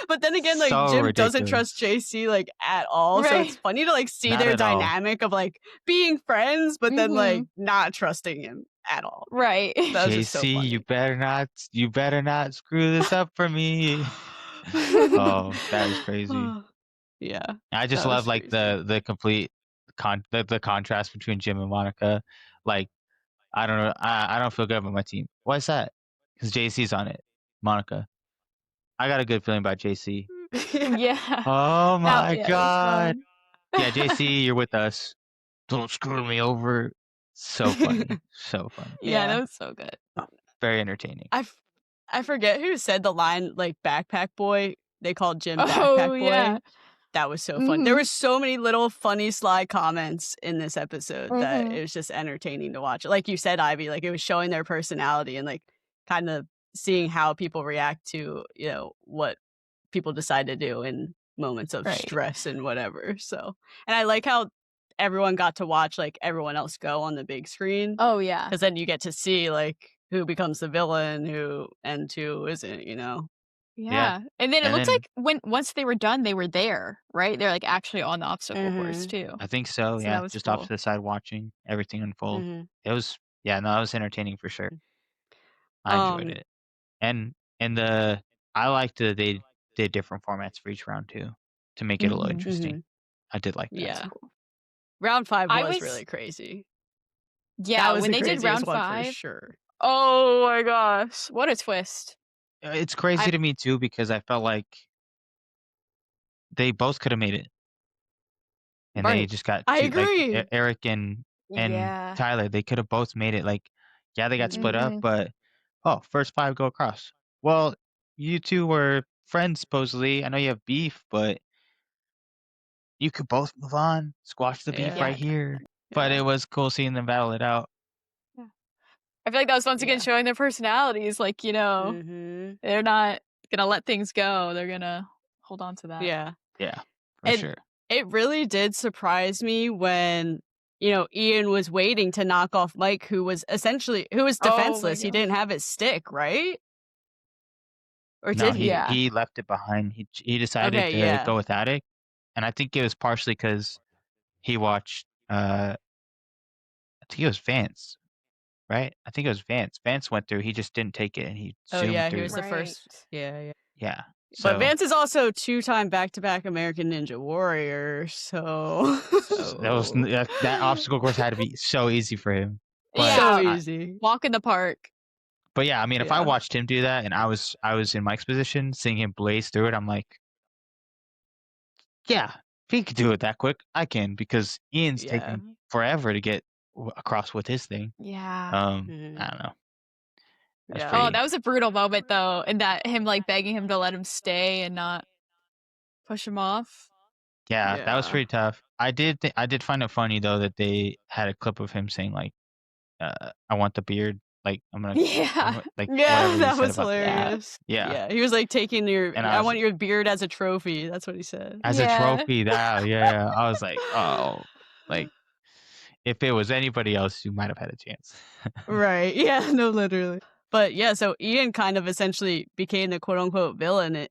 [SPEAKER 3] But then again, like
[SPEAKER 1] So
[SPEAKER 3] Jim doesn't trust
[SPEAKER 1] ridiculous.
[SPEAKER 3] JC like at all. So it's
[SPEAKER 2] Right.
[SPEAKER 3] funny to like see
[SPEAKER 1] Not
[SPEAKER 3] their
[SPEAKER 1] at all.
[SPEAKER 3] dynamic of like being friends, but then like
[SPEAKER 2] Mhm.
[SPEAKER 3] not trusting him at all.
[SPEAKER 2] Right.
[SPEAKER 3] That was just so
[SPEAKER 1] JC,
[SPEAKER 3] funny.
[SPEAKER 1] you better not screw this up for me. Oh, that is crazy.
[SPEAKER 3] Yeah,
[SPEAKER 1] I just
[SPEAKER 3] that
[SPEAKER 1] love
[SPEAKER 3] was
[SPEAKER 1] like
[SPEAKER 3] crazy.
[SPEAKER 1] the complete the contrast between Jim and Monica. Like I don't know, I don't feel good about my team. Why is that? Because JC's on it. Monica. I got a good feeling about JC.
[SPEAKER 2] Yeah.
[SPEAKER 1] Oh my
[SPEAKER 2] That was
[SPEAKER 1] god.
[SPEAKER 2] fun.
[SPEAKER 1] Yeah, JC, you're with us. Don't screw me over. So funny. So funny.
[SPEAKER 2] Yeah, that
[SPEAKER 3] Yeah.
[SPEAKER 2] was so good.
[SPEAKER 1] Very entertaining.
[SPEAKER 3] I forget who said the line, like, "Backpack Boy." They called Jim
[SPEAKER 2] Oh,
[SPEAKER 3] Backpack
[SPEAKER 2] yeah.
[SPEAKER 3] Boy. That was so fun. There
[SPEAKER 2] Mhm.
[SPEAKER 3] were so many little funny sly comments in this episode that
[SPEAKER 2] Mhm.
[SPEAKER 3] it was just entertaining to watch. Like you said, Ivy, like, it was showing their personality and, like, kind of seeing how people react to, what people decide to do in moments of
[SPEAKER 2] Right.
[SPEAKER 3] stress and whatever, so and I like how everyone got to watch, like, everyone else go on the big screen,
[SPEAKER 2] Oh, yeah.
[SPEAKER 3] because then you get to see, like, who becomes the villain, who isn't,
[SPEAKER 1] Yeah.
[SPEAKER 2] Yeah. And then it
[SPEAKER 1] And
[SPEAKER 2] looked
[SPEAKER 1] then
[SPEAKER 2] like once they were done, they were there, right? They're, like, actually on the obstacle course
[SPEAKER 3] Mhm,
[SPEAKER 2] too.
[SPEAKER 1] I think so,
[SPEAKER 2] So that
[SPEAKER 1] yeah.
[SPEAKER 2] was
[SPEAKER 1] Just off to
[SPEAKER 2] cool.
[SPEAKER 1] the side watching everything unfold.
[SPEAKER 3] mhm.
[SPEAKER 1] It was yeah, no, it was entertaining for sure. I enjoyed
[SPEAKER 3] Um
[SPEAKER 1] it. And the I liked that they did different formats for each round too to make it a little
[SPEAKER 2] Mhm.
[SPEAKER 1] interesting.
[SPEAKER 3] mhm,
[SPEAKER 1] I did like that.
[SPEAKER 2] That's
[SPEAKER 3] yeah.
[SPEAKER 2] cool.
[SPEAKER 3] Round 5
[SPEAKER 2] I
[SPEAKER 3] was
[SPEAKER 2] was
[SPEAKER 3] really crazy. That
[SPEAKER 2] Yeah,
[SPEAKER 3] was
[SPEAKER 2] when
[SPEAKER 3] the
[SPEAKER 2] they did
[SPEAKER 3] craziest
[SPEAKER 2] round
[SPEAKER 3] one for
[SPEAKER 2] 5,
[SPEAKER 3] sure.
[SPEAKER 2] oh my gosh, what a twist.
[SPEAKER 1] It's
[SPEAKER 3] I
[SPEAKER 1] crazy to me too because I felt like they both could have made it, and they
[SPEAKER 3] Right.
[SPEAKER 1] just got
[SPEAKER 3] I
[SPEAKER 1] too like
[SPEAKER 3] agree.
[SPEAKER 1] Eric and
[SPEAKER 2] Yeah.
[SPEAKER 1] Tyler. They could have both made it. Like, yeah, they got split up,
[SPEAKER 3] Mhm.
[SPEAKER 2] Mhm.
[SPEAKER 1] but oh, first five go across. Well, you two were friends supposedly. I know you have beef, but you could both move on, squash the beef
[SPEAKER 3] Yeah,
[SPEAKER 1] right
[SPEAKER 2] Yeah.
[SPEAKER 1] here. But it
[SPEAKER 3] yeah,
[SPEAKER 1] was cool seeing them battle it out.
[SPEAKER 2] Yeah. I feel like that was once again
[SPEAKER 3] yeah.
[SPEAKER 2] showing their personalities, like,
[SPEAKER 3] Mhm.
[SPEAKER 2] they're not gonna let things go. They're gonna hold on to that.
[SPEAKER 3] Yeah.
[SPEAKER 1] Yeah, for
[SPEAKER 3] And
[SPEAKER 1] sure.
[SPEAKER 3] it really did surprise me when, Ian was waiting to knock off Mike, who was
[SPEAKER 2] Oh my
[SPEAKER 3] defenseless. He didn't
[SPEAKER 2] gosh.
[SPEAKER 3] have his stick, right? Or
[SPEAKER 1] No,
[SPEAKER 3] did
[SPEAKER 1] he
[SPEAKER 3] he?
[SPEAKER 2] Yeah.
[SPEAKER 1] he left it behind. He decided
[SPEAKER 3] Okay,
[SPEAKER 1] to
[SPEAKER 3] yeah.
[SPEAKER 1] go without it, and I think it was partially because he watched. I think it was Vance, right? I think it was Vance. Vance went through. He just didn't take it, and he
[SPEAKER 3] Oh,
[SPEAKER 1] zoomed
[SPEAKER 3] yeah, he was
[SPEAKER 1] through.
[SPEAKER 3] the
[SPEAKER 2] Right.
[SPEAKER 3] first. Yeah, yeah.
[SPEAKER 1] Yeah.
[SPEAKER 3] But
[SPEAKER 1] So
[SPEAKER 3] Vance is also two-time back-to-back American Ninja Warrior, so
[SPEAKER 1] that was
[SPEAKER 2] So
[SPEAKER 1] that obstacle course had to be so easy for him. But
[SPEAKER 3] so
[SPEAKER 2] Yeah,
[SPEAKER 3] easy.
[SPEAKER 2] walk in the park.
[SPEAKER 1] yeah, I mean, if I
[SPEAKER 3] Yeah.
[SPEAKER 1] watched him do that and I was in Mike's position, seeing him blaze through it, I'm like, yeah, if he could do it that quick, I can because Ian's
[SPEAKER 3] Yeah.
[SPEAKER 1] taking forever to get across with his thing.
[SPEAKER 2] Yeah.
[SPEAKER 3] Mhm.
[SPEAKER 1] I don't know. That's
[SPEAKER 3] Yeah.
[SPEAKER 2] Oh,
[SPEAKER 1] pretty.
[SPEAKER 2] that was a brutal moment though, and that him like begging him to let him stay and not push him off.
[SPEAKER 1] Yeah, that was
[SPEAKER 3] Yeah.
[SPEAKER 1] pretty tough. I did find it funny though that they had a clip of him saying like, "I want the beard." Like
[SPEAKER 2] Yeah.
[SPEAKER 1] like
[SPEAKER 3] Yeah,
[SPEAKER 1] whatever he
[SPEAKER 3] that
[SPEAKER 1] said
[SPEAKER 3] was
[SPEAKER 1] about the beard.
[SPEAKER 2] Yeah.
[SPEAKER 3] hilarious.
[SPEAKER 1] Yeah,
[SPEAKER 3] Yeah, he was like taking
[SPEAKER 1] and I
[SPEAKER 3] I
[SPEAKER 1] was
[SPEAKER 3] want your beard as a trophy. That's what he said.
[SPEAKER 1] as a
[SPEAKER 2] Yeah.
[SPEAKER 1] trophy. That yeah, I was like, oh, like if it was anybody else, you might have had a chance.
[SPEAKER 3] Right. Yeah, no, literally. But yeah, so Ian kind of essentially became the quote unquote villain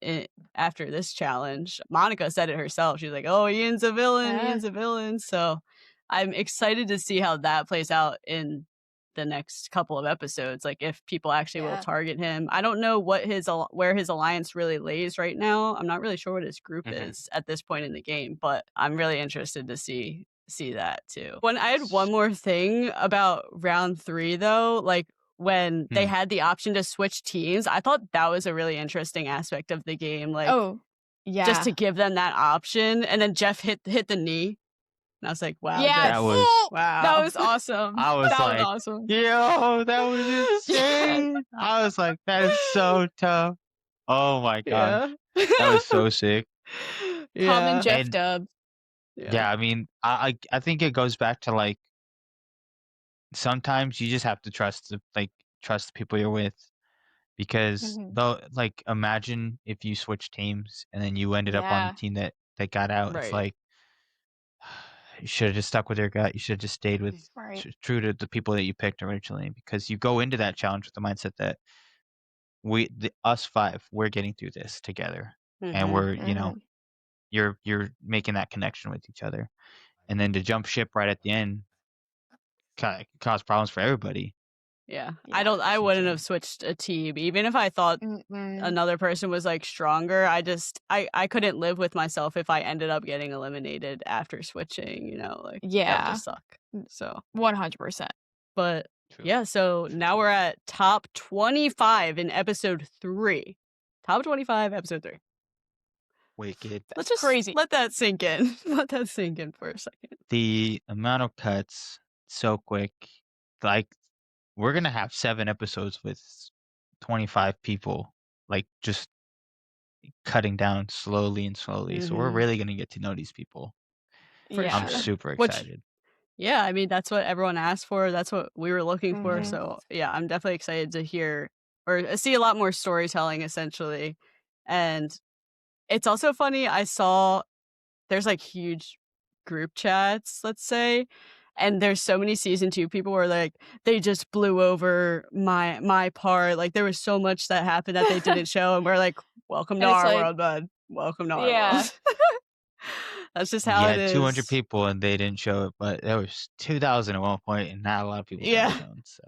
[SPEAKER 3] after this challenge. Monica said it herself. She was like, "Oh, Ian's a villain.
[SPEAKER 2] Yeah.
[SPEAKER 3] Ian's a villain." So I'm excited to see how that plays out in the next couple of episodes. Like if people actually will
[SPEAKER 2] Yeah.
[SPEAKER 3] target him. I don't know where his alliance really lays right now. I'm not really sure what his group
[SPEAKER 1] Mhm.
[SPEAKER 3] is at this point in the game, but I'm really interested to see that too. When I had one more thing about round 3 though, like when they
[SPEAKER 1] Hmm.
[SPEAKER 3] had the option to switch teams, I thought that was a really interesting aspect of the game, like
[SPEAKER 2] Oh,
[SPEAKER 3] just to
[SPEAKER 2] yeah.
[SPEAKER 3] give them that option. And then Jeff hit the knee, and I was like, "Wow,
[SPEAKER 2] Yes.
[SPEAKER 1] That
[SPEAKER 3] Jeff!
[SPEAKER 1] was
[SPEAKER 2] That
[SPEAKER 3] Wow!"
[SPEAKER 2] was awesome.
[SPEAKER 1] I was
[SPEAKER 2] That was
[SPEAKER 1] like,
[SPEAKER 2] awesome.
[SPEAKER 1] yo, that was
[SPEAKER 2] Yes.
[SPEAKER 1] insane. I was like, that is so tough. Oh my
[SPEAKER 3] Yeah,
[SPEAKER 1] gosh, that was so sick.
[SPEAKER 2] Tom and
[SPEAKER 3] yeah,
[SPEAKER 2] Jeff
[SPEAKER 1] And
[SPEAKER 2] dub.
[SPEAKER 3] yeah.
[SPEAKER 1] yeah, I mean, I think it goes back to like sometimes you just have to trust the people you're with because
[SPEAKER 2] Mhm.
[SPEAKER 1] though like imagine if you switch teams and then you ended up on the
[SPEAKER 2] Yeah.
[SPEAKER 1] team that got out. It's
[SPEAKER 3] Right.
[SPEAKER 1] like you should have just stuck with your gut. You should have just stayed with
[SPEAKER 2] Right.
[SPEAKER 1] true to the people that you picked originally because you go into that challenge with the mindset that us five, we're getting through this together, and
[SPEAKER 3] Mhm.
[SPEAKER 1] we're
[SPEAKER 2] Mhm.
[SPEAKER 1] you're making that connection with each other, and then to jump ship right at the end cause problems for everybody.
[SPEAKER 3] Yeah.
[SPEAKER 2] Yeah.
[SPEAKER 3] I
[SPEAKER 1] It's
[SPEAKER 3] wouldn't have
[SPEAKER 1] insane.
[SPEAKER 3] switched a team even if I thought
[SPEAKER 2] Mm-mm.
[SPEAKER 3] another person was like stronger. I couldn't live with myself if I ended up getting eliminated after switching, like that would
[SPEAKER 2] Yeah.
[SPEAKER 3] just suck. So,
[SPEAKER 2] 100%.
[SPEAKER 3] but
[SPEAKER 1] True.
[SPEAKER 3] yeah, so now we're at top 25 in episode 3. Top 25 episode 3.
[SPEAKER 1] wicked.
[SPEAKER 3] Let's just
[SPEAKER 2] crazy.
[SPEAKER 3] let that sink in. Let that sink in for a second.
[SPEAKER 1] The amount of cuts so quick. Like we're gonna have 7 episodes with 25 people, like just cutting down slowly and slowly. So we're
[SPEAKER 3] Mhm.
[SPEAKER 1] really gonna get to know these people.
[SPEAKER 3] For
[SPEAKER 2] Yeah.
[SPEAKER 1] I'm
[SPEAKER 3] sure.
[SPEAKER 1] super
[SPEAKER 3] Which
[SPEAKER 1] excited.
[SPEAKER 3] yeah, I mean, that's what everyone asked for, that's what we were looking for,
[SPEAKER 2] Mhm.
[SPEAKER 3] so, yeah, I'm definitely excited to hear or see a lot more storytelling, essentially, and it's also funny, I saw there's, like, huge group chats, let's say, and there's so many season 2 people were like, "They just blew over my part," like, there was so much that happened that they didn't show, and we're like, "Welcome to
[SPEAKER 2] And it's
[SPEAKER 3] our
[SPEAKER 2] like,
[SPEAKER 3] world, bud. Welcome to our
[SPEAKER 2] yeah,
[SPEAKER 3] world." That's just
[SPEAKER 1] You
[SPEAKER 3] how it
[SPEAKER 1] had 200
[SPEAKER 3] is.
[SPEAKER 1] people and they didn't show it, but there was 2,000 at one point and not a lot of people got
[SPEAKER 3] Yeah,
[SPEAKER 1] shown. So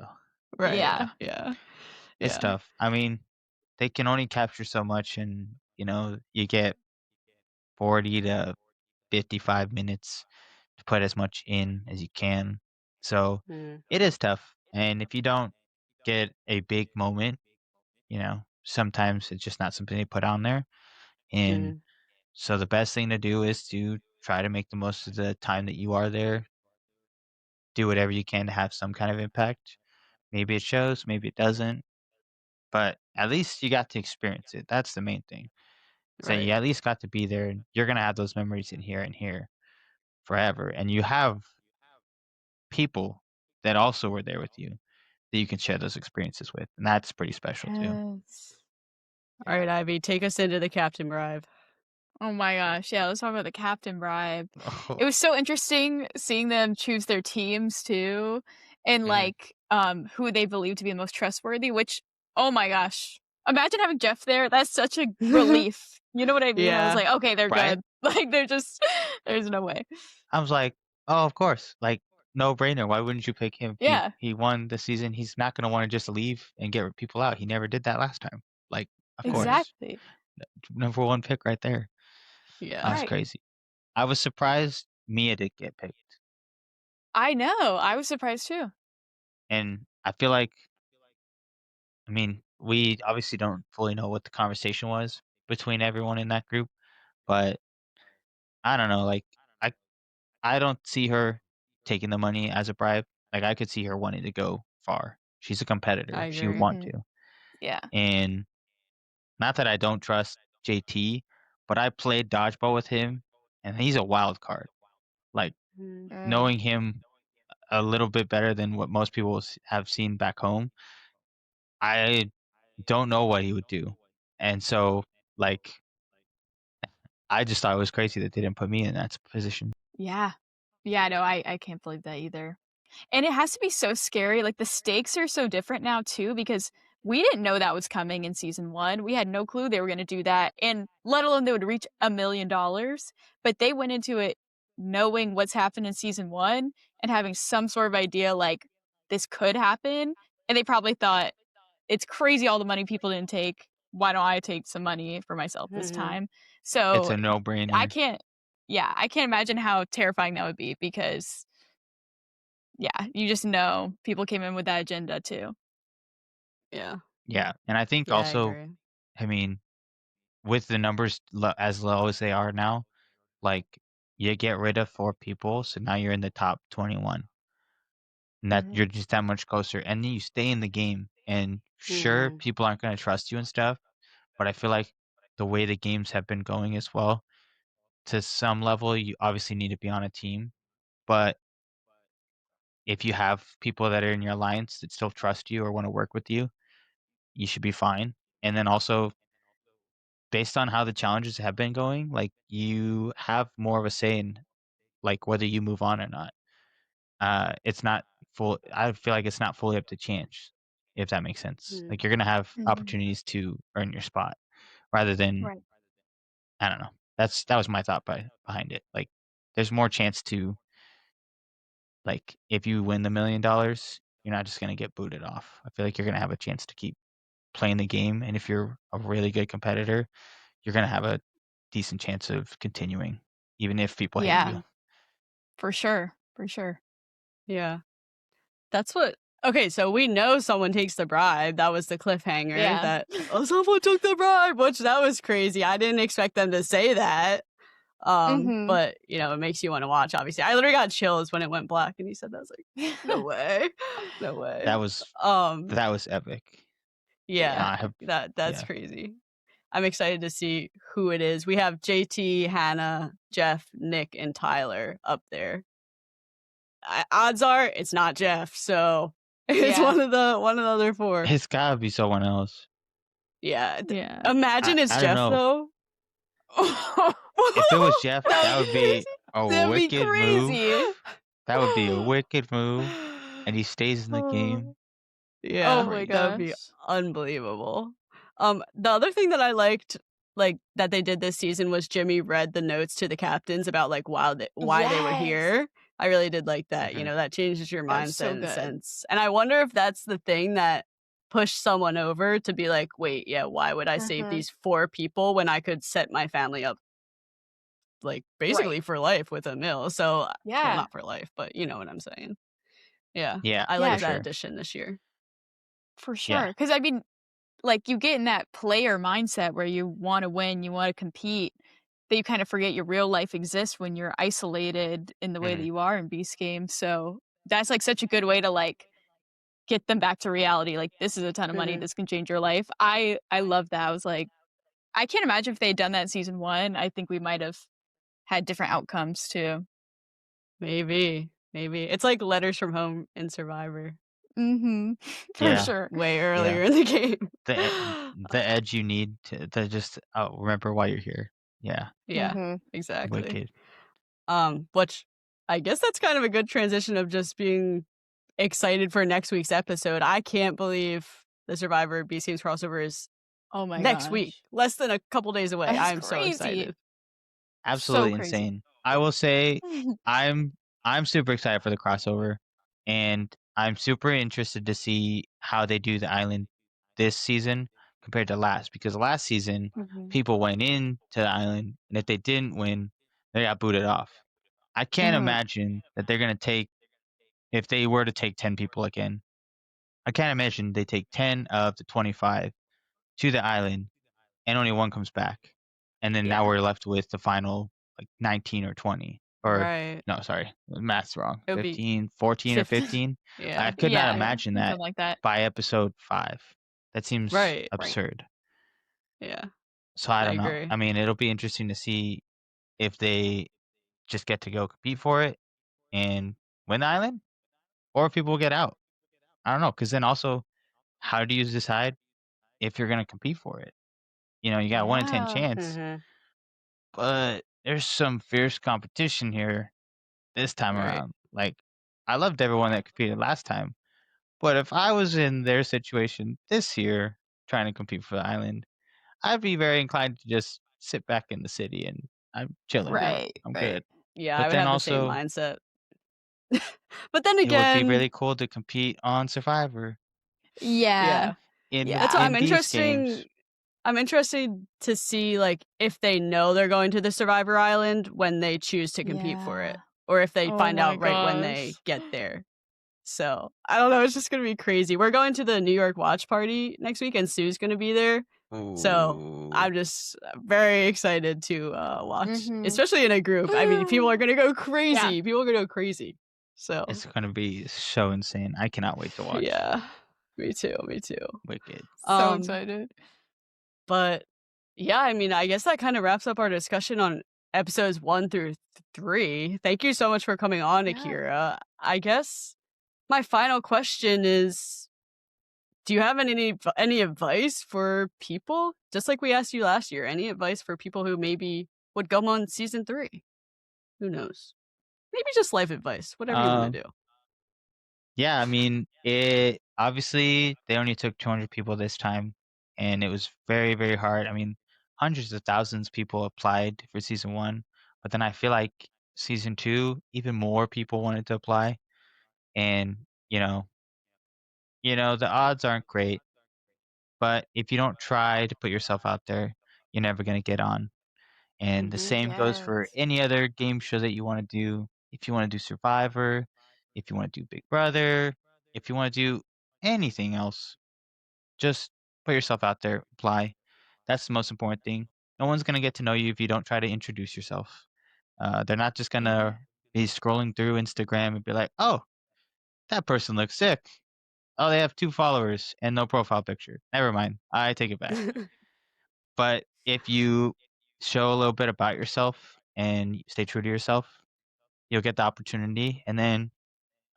[SPEAKER 3] right,
[SPEAKER 1] yeah,
[SPEAKER 2] yeah,
[SPEAKER 3] yeah,
[SPEAKER 1] it's
[SPEAKER 3] yeah.
[SPEAKER 1] tough. I mean, they can only capture so much and you get 40 to 55 minutes to put as much in as you can. So
[SPEAKER 3] Mm,
[SPEAKER 1] it is tough. And if you don't get a big moment, sometimes it's just not something they put on there. And
[SPEAKER 3] mhm,
[SPEAKER 1] so the best thing to do is to try to make the most of the time that you are there. Do whatever you can to have some kind of impact. Maybe it shows, maybe it doesn't, but at least you got to experience it. That's the main thing. So you
[SPEAKER 3] right.
[SPEAKER 1] at least got to be there and you're gonna have those memories in here and here forever. And you have people that also were there with you that you can share those experiences with. And that's pretty special too.
[SPEAKER 2] yes.
[SPEAKER 3] Alright, Ivy, take us into the Captain Bribe.
[SPEAKER 2] Oh my gosh, yeah, let's talk about the Captain Bribe. It
[SPEAKER 1] Oh.
[SPEAKER 2] was so interesting seeing them choose their teams too, and,
[SPEAKER 1] Mhm.
[SPEAKER 2] like, who they believe to be the most trustworthy, which, oh my gosh, imagine having Jeff there, that's such a relief, you know what I mean? I was
[SPEAKER 3] Yeah,
[SPEAKER 2] like, "Okay, they're
[SPEAKER 1] Right?
[SPEAKER 2] good." Like, they're just there's no way.
[SPEAKER 1] I was like, "Oh, of course, like, no brainer, why wouldn't you pick him? He
[SPEAKER 2] Yeah,
[SPEAKER 1] he won the season, he's not gonna wanna just leave and get people out, he never did that last time." Like, of
[SPEAKER 3] right,
[SPEAKER 1] course,
[SPEAKER 2] exactly.
[SPEAKER 1] number 1 pick right there.
[SPEAKER 3] yeah.
[SPEAKER 1] That's
[SPEAKER 2] Right.
[SPEAKER 1] crazy. I was surprised Mia did get picked,
[SPEAKER 2] I know, I was surprised too.
[SPEAKER 1] and I feel like we obviously don't fully know what the conversation was between everyone in that group, but I don't know, like, I I don't see her taking the money as a bribe, like, I could see her wanting to go far. She's a
[SPEAKER 3] I
[SPEAKER 1] competitor, she would
[SPEAKER 3] agree.
[SPEAKER 1] want
[SPEAKER 2] Mhm.
[SPEAKER 1] to.
[SPEAKER 2] Yeah.
[SPEAKER 1] And not that I don't trust JT, but I played dodgeball with him, and he's a wild card. Like,
[SPEAKER 3] Mm,
[SPEAKER 2] Mm.
[SPEAKER 1] knowing him a little bit better than what most people have seen back home, I don't know what he would do. And so, like, I just thought it was crazy that they didn't put me in that position.
[SPEAKER 2] Yeah. Yeah, no, I can't believe that either. And it has to be so scary, like, the stakes are so different now too because we didn't know that was coming in season 1, we had no clue they were gonna do that, and let alone they would reach $1,000,000, but they went into it knowing what's happened in season 1 and having some sort of idea, like, this could happen, and they probably thought, "It's crazy all the money people didn't take, why don't I take some money for myself this
[SPEAKER 3] mhm,
[SPEAKER 2] time?"
[SPEAKER 1] It's
[SPEAKER 2] So,
[SPEAKER 1] a
[SPEAKER 2] I
[SPEAKER 1] no-brainer.
[SPEAKER 2] can't yeah, I can't imagine how terrifying that would be because yeah, you just know people came in with that agenda too.
[SPEAKER 3] yeah.
[SPEAKER 1] Yeah, and I think
[SPEAKER 3] Yeah, I
[SPEAKER 1] also,
[SPEAKER 3] agree.
[SPEAKER 1] I mean, with the numbers as low as they are now, like, you get rid of 4 people, so now you're in the top 21, and that
[SPEAKER 2] Mhm.
[SPEAKER 1] you're just that much closer, and then you stay in the game, and sure,
[SPEAKER 3] Mhm,
[SPEAKER 1] people aren't gonna trust you and stuff, but I feel like the way the games have been going as well, to some level, you obviously need to be on a team, but if you have people that are in your alliance that still trust you or wanna work with you, you should be fine, and then also, based on how the challenges have been going, like, you have more of a say in, like, whether you move on or not. It's not I feel like it's not fully up to chance, if that makes sense.
[SPEAKER 3] mhm,
[SPEAKER 1] Like, you're gonna have
[SPEAKER 2] Mhm.
[SPEAKER 1] opportunities to earn your spot rather than
[SPEAKER 2] Right.
[SPEAKER 1] I don't know. That was my thought behind it. Like, there's more chance to like, if you win the $1,000,000, you're not just gonna get booted off. I feel like you're gonna have a chance to keep playing the game, and if you're a really good competitor, you're gonna have a decent chance of continuing, even if people hate you.
[SPEAKER 2] Yeah, for sure, for sure.
[SPEAKER 3] yeah. That's what Okay, so we know someone takes the bribe. That was the cliffhanger
[SPEAKER 2] Yeah.
[SPEAKER 3] that, "Oh, someone took the bribe," which that was crazy. I didn't expect them to say that.
[SPEAKER 2] Mhm.
[SPEAKER 3] But, you know, it makes you wanna watch, obviously. I literally got chills when it went black and he said that. I was like, "No way. No way."
[SPEAKER 1] That was
[SPEAKER 3] Um,
[SPEAKER 1] that was epic.
[SPEAKER 3] yeah,
[SPEAKER 1] I have
[SPEAKER 3] that's
[SPEAKER 1] yeah.
[SPEAKER 3] crazy. I'm excited to see who it is. We have JT, Hannah, Jeff, Nick, and Tyler up there. Odds are it's not Jeff, so it's
[SPEAKER 2] Yeah.
[SPEAKER 3] one of the other 4.
[SPEAKER 1] It's gotta be someone else.
[SPEAKER 3] Yeah,
[SPEAKER 2] Yeah.
[SPEAKER 3] imagine it's
[SPEAKER 1] I don't
[SPEAKER 3] Jeff,
[SPEAKER 1] know.
[SPEAKER 3] though.
[SPEAKER 1] If it was Jeff,
[SPEAKER 2] That
[SPEAKER 1] that
[SPEAKER 2] would be
[SPEAKER 1] would be
[SPEAKER 2] crazy.
[SPEAKER 1] a
[SPEAKER 2] That'd be
[SPEAKER 1] wicked move.
[SPEAKER 2] crazy.
[SPEAKER 1] That would be a wicked move, and he stays in the game.
[SPEAKER 2] Oh
[SPEAKER 3] Yeah,
[SPEAKER 2] my
[SPEAKER 3] that would be
[SPEAKER 2] gosh.
[SPEAKER 3] unbelievable. The other thing that I liked, like, that they did this season was Jimmy read the notes to the captains about, like, why they were
[SPEAKER 2] Yes.
[SPEAKER 3] here. I really did like that, you
[SPEAKER 1] Mhm.
[SPEAKER 3] know, that changes your
[SPEAKER 2] That was
[SPEAKER 3] mindset
[SPEAKER 2] so
[SPEAKER 3] in a
[SPEAKER 2] good.
[SPEAKER 3] sense, and I wonder if that's the thing that pushed someone over to be like, "Wait, yeah, why would I save
[SPEAKER 2] Mhm.
[SPEAKER 3] these 4 people when I could set my family up, like,
[SPEAKER 2] Right.
[SPEAKER 3] basically for life with a meal?" So, well,
[SPEAKER 2] Yeah.
[SPEAKER 3] not for life, but you know what I'm saying. Yeah,
[SPEAKER 1] Yeah,
[SPEAKER 3] I
[SPEAKER 1] for
[SPEAKER 3] like
[SPEAKER 2] Yeah,
[SPEAKER 3] that
[SPEAKER 1] sure.
[SPEAKER 3] addition this year.
[SPEAKER 2] for
[SPEAKER 1] Yeah.
[SPEAKER 2] sure. Because I mean, like, you get in that player mindset where you wanna win, you wanna compete, that you kinda forget your real life exists when you're isolated in the way that
[SPEAKER 1] Mhm.
[SPEAKER 2] you are in Beast Games, so that's, like, such a good way to, like, get them back to reality, like, "This is a ton of money,
[SPEAKER 3] Mhm.
[SPEAKER 2] this can change your life." I love that, I was like I can't imagine if they had done that in season 1, I think we might have had different outcomes too.
[SPEAKER 3] Maybe, maybe. It's like Letters from Home in Survivor,
[SPEAKER 2] Mhm. For
[SPEAKER 1] Yeah,
[SPEAKER 2] sure.
[SPEAKER 3] way
[SPEAKER 1] yeah.
[SPEAKER 3] earlier in the game.
[SPEAKER 1] The edge you need to just, oh, remember why you're here. Yeah,
[SPEAKER 3] Yeah,
[SPEAKER 2] Mhm.
[SPEAKER 3] exactly.
[SPEAKER 1] wicked.
[SPEAKER 3] Which I guess that's kind of a good transition of just being excited for next week's episode. I can't believe the Survivor Beast Games crossover is
[SPEAKER 2] Oh my
[SPEAKER 3] next week,
[SPEAKER 2] gosh.
[SPEAKER 3] less than a couple days away. I
[SPEAKER 2] That's
[SPEAKER 3] am so
[SPEAKER 2] crazy.
[SPEAKER 3] excited.
[SPEAKER 2] So
[SPEAKER 1] Absolutely
[SPEAKER 2] crazy.
[SPEAKER 1] insane. I will say I'm I'm super excited for the crossover, and I'm super interested to see how they do the island this season compared to last, because last season
[SPEAKER 2] Mhm.
[SPEAKER 1] people went in to the island, and if they didn't win, they got booted off. I can't
[SPEAKER 2] Mhm.
[SPEAKER 1] imagine that they're gonna take if they were to take 10 people again. I can't imagine they take 10 of the 25 to the island and only one comes back. And then now
[SPEAKER 2] Yeah.
[SPEAKER 1] we're left with the final like 19 or 20 or
[SPEAKER 3] Right.
[SPEAKER 1] no, sorry, the math's wrong.
[SPEAKER 3] It would be
[SPEAKER 1] 15, 14 or
[SPEAKER 3] 50.
[SPEAKER 1] 15. I
[SPEAKER 3] Yeah.
[SPEAKER 1] could not
[SPEAKER 2] Yeah,
[SPEAKER 1] imagine
[SPEAKER 2] something
[SPEAKER 1] that
[SPEAKER 2] like that.
[SPEAKER 1] by episode 5. That seems
[SPEAKER 3] Right.
[SPEAKER 2] Right.
[SPEAKER 1] absurd.
[SPEAKER 3] Yeah,
[SPEAKER 1] So I
[SPEAKER 3] I
[SPEAKER 1] don't know.
[SPEAKER 3] agree.
[SPEAKER 1] I mean, it'll be interesting to see if they just get to go compete for it and win the island or if people will get out. I don't know, because then also, how do you decide if you're going to compete for it? You know, you got a 1 in 10
[SPEAKER 2] Yeah.
[SPEAKER 1] chance,
[SPEAKER 3] Mhm.
[SPEAKER 1] but there's some fierce competition here this time
[SPEAKER 3] Right.
[SPEAKER 1] around. Like, I loved everyone that competed last time, but if I was in their situation this year trying to compete for the island, I'd be very inclined to just sit back in the city and I'm chilling now.
[SPEAKER 2] Right,
[SPEAKER 1] I'm
[SPEAKER 2] right.
[SPEAKER 1] good.
[SPEAKER 3] Yeah, I
[SPEAKER 1] But
[SPEAKER 3] would
[SPEAKER 1] then
[SPEAKER 3] have the same
[SPEAKER 1] also,
[SPEAKER 3] mindset. But then
[SPEAKER 1] it would be
[SPEAKER 3] again,
[SPEAKER 1] really cool to compete on Survivor
[SPEAKER 2] Yeah.
[SPEAKER 3] yeah.
[SPEAKER 1] in
[SPEAKER 3] That's why
[SPEAKER 2] Yeah.
[SPEAKER 3] I'm
[SPEAKER 1] in Beast Games.
[SPEAKER 3] interested to see, like, if they know they're going to the Survivor Island when they choose to compete for it,
[SPEAKER 2] Yeah.
[SPEAKER 3] or if they
[SPEAKER 2] Oh
[SPEAKER 3] find
[SPEAKER 2] my
[SPEAKER 3] out right when they
[SPEAKER 2] gosh.
[SPEAKER 3] get there. So, I don't know, it's just gonna be crazy. We're going to the New York watch party next week, and Sue's gonna be there. So,
[SPEAKER 1] Ooh,
[SPEAKER 3] I'm just very excited to, watch,
[SPEAKER 2] Mhm.
[SPEAKER 3] especially in a group. I mean, people are gonna go
[SPEAKER 2] Yeah.
[SPEAKER 3] crazy. People are gonna go crazy. So,
[SPEAKER 1] it's gonna be so insane. I cannot wait to watch.
[SPEAKER 3] yeah. Me too, me too.
[SPEAKER 1] Wicked.
[SPEAKER 2] So
[SPEAKER 3] Um
[SPEAKER 2] excited.
[SPEAKER 3] But yeah, I mean, I guess that kind of wraps up our discussion on episodes 1 through 3. Thank you so much for coming on,
[SPEAKER 2] Yeah.
[SPEAKER 3] Akira. I guess my final question is, do you have any advice for people? Just like we asked you last year, any advice for people who maybe would come on season 3? Who knows? Maybe just life advice, whatever you want to
[SPEAKER 1] Um,
[SPEAKER 3] do.
[SPEAKER 1] yeah, I mean, it obviously they only took 200 people this time, and it was very, very hard. I mean, hundreds of thousands of people applied for season 1, but then I feel like season 2, even more people wanted to apply, and the odds aren't great, but if you don't try to put yourself out there, you're never gonna get on. And the
[SPEAKER 3] Mhm.
[SPEAKER 1] same goes for
[SPEAKER 2] Yes.
[SPEAKER 1] any other game show that you wanna do. If you wanna do Survivor, if you wanna do Big Brother, if you want to do anything else, just put yourself out there, apply. That's the most important thing. No one's gonna get to know you if you don't try to introduce yourself. They're not just
[SPEAKER 2] Yeah.
[SPEAKER 1] gonna be scrolling through Instagram and be like, "Oh, that person looks sick. Oh, they have 2 followers and no profile picture. Never mind. I take it back." But if you show a little bit about yourself and stay true to yourself, you'll get the opportunity. And then,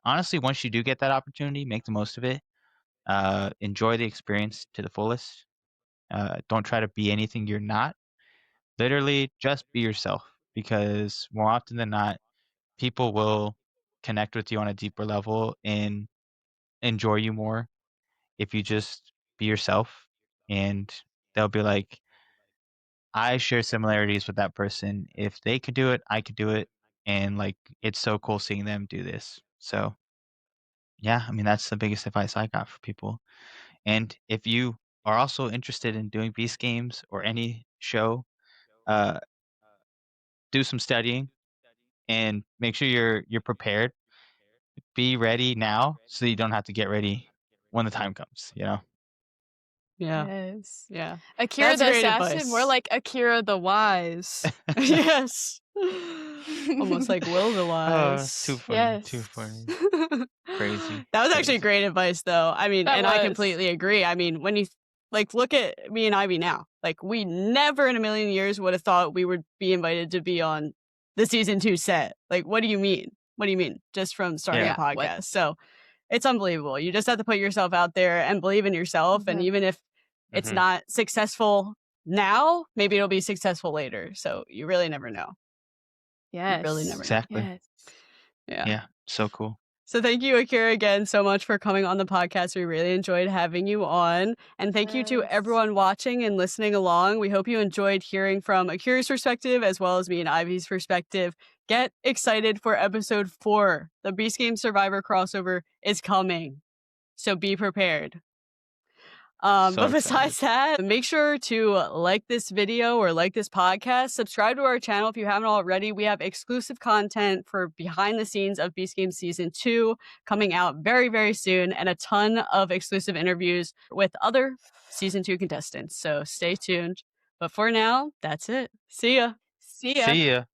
[SPEAKER 1] honestly, once you do get that opportunity, make the most of it. Enjoy the experience to the fullest. Don't try to be anything you're not. Literally, just be yourself because more often than not, people will connect with you on a deeper level and enjoy you more if you just be yourself. And they'll be like, I share similarities with that person. If they could do it, I could do it. And like, it's so cool seeing them do this. So, yeah, I mean, that's the biggest advice I got for people. And if you are also interested in doing Beast games or any show, uh, do some studying and make sure you're prepared. Be ready now so you don't have to get ready when the time comes, you know?
[SPEAKER 3] Yeah.
[SPEAKER 2] Yes.
[SPEAKER 3] Yeah.
[SPEAKER 2] Akira
[SPEAKER 3] That's
[SPEAKER 2] the
[SPEAKER 3] great
[SPEAKER 2] Assassin, more
[SPEAKER 3] advice.
[SPEAKER 2] like Akira the Wise.
[SPEAKER 3] Yes. Almost like Will the
[SPEAKER 1] Too
[SPEAKER 3] Wise.
[SPEAKER 1] funny, too
[SPEAKER 2] Yes.
[SPEAKER 1] funny. Crazy,
[SPEAKER 3] That was actually
[SPEAKER 1] crazy.
[SPEAKER 3] great advice, though. I mean,
[SPEAKER 2] That
[SPEAKER 3] and I
[SPEAKER 2] was.
[SPEAKER 3] completely agree. I mean, when you like look at me and Ivy now, like we never in a million years would have thought we would be invited to be on the season 2 set. Like, what do you mean? What do you mean? Just from starting a
[SPEAKER 1] Yeah,
[SPEAKER 2] Yeah, what?
[SPEAKER 3] podcast. So it's unbelievable. You just have to put yourself out there and believe in yourself. And
[SPEAKER 2] Mhm.
[SPEAKER 3] even if it's
[SPEAKER 1] mhm,
[SPEAKER 3] not successful now, maybe it'll be successful later. So you really never know. You really
[SPEAKER 2] Yes.
[SPEAKER 3] never know.
[SPEAKER 1] exactly.
[SPEAKER 2] Yes.
[SPEAKER 3] Yeah.
[SPEAKER 1] Yeah, so cool.
[SPEAKER 3] So thank you, Akira, again so much for coming on the podcast. We really enjoyed having you on. And thank you to
[SPEAKER 2] Yes.
[SPEAKER 3] everyone watching and listening along. We hope you enjoyed hearing from Akira's perspective as well as me and Ivy's perspective. Get excited for episode 4. The Beast Game Survivor crossover is coming. So be prepared.
[SPEAKER 1] So
[SPEAKER 3] But
[SPEAKER 1] excited.
[SPEAKER 3] besides that, make sure to like this video or like this podcast. Subscribe to our channel if you haven't already. We have exclusive content for behind the scenes of Beast Game Season 2 coming out very, very soon, and a ton of exclusive interviews with other Season 2 contestants. So stay tuned. But for now, that's it. See ya.
[SPEAKER 2] See ya.
[SPEAKER 1] See ya.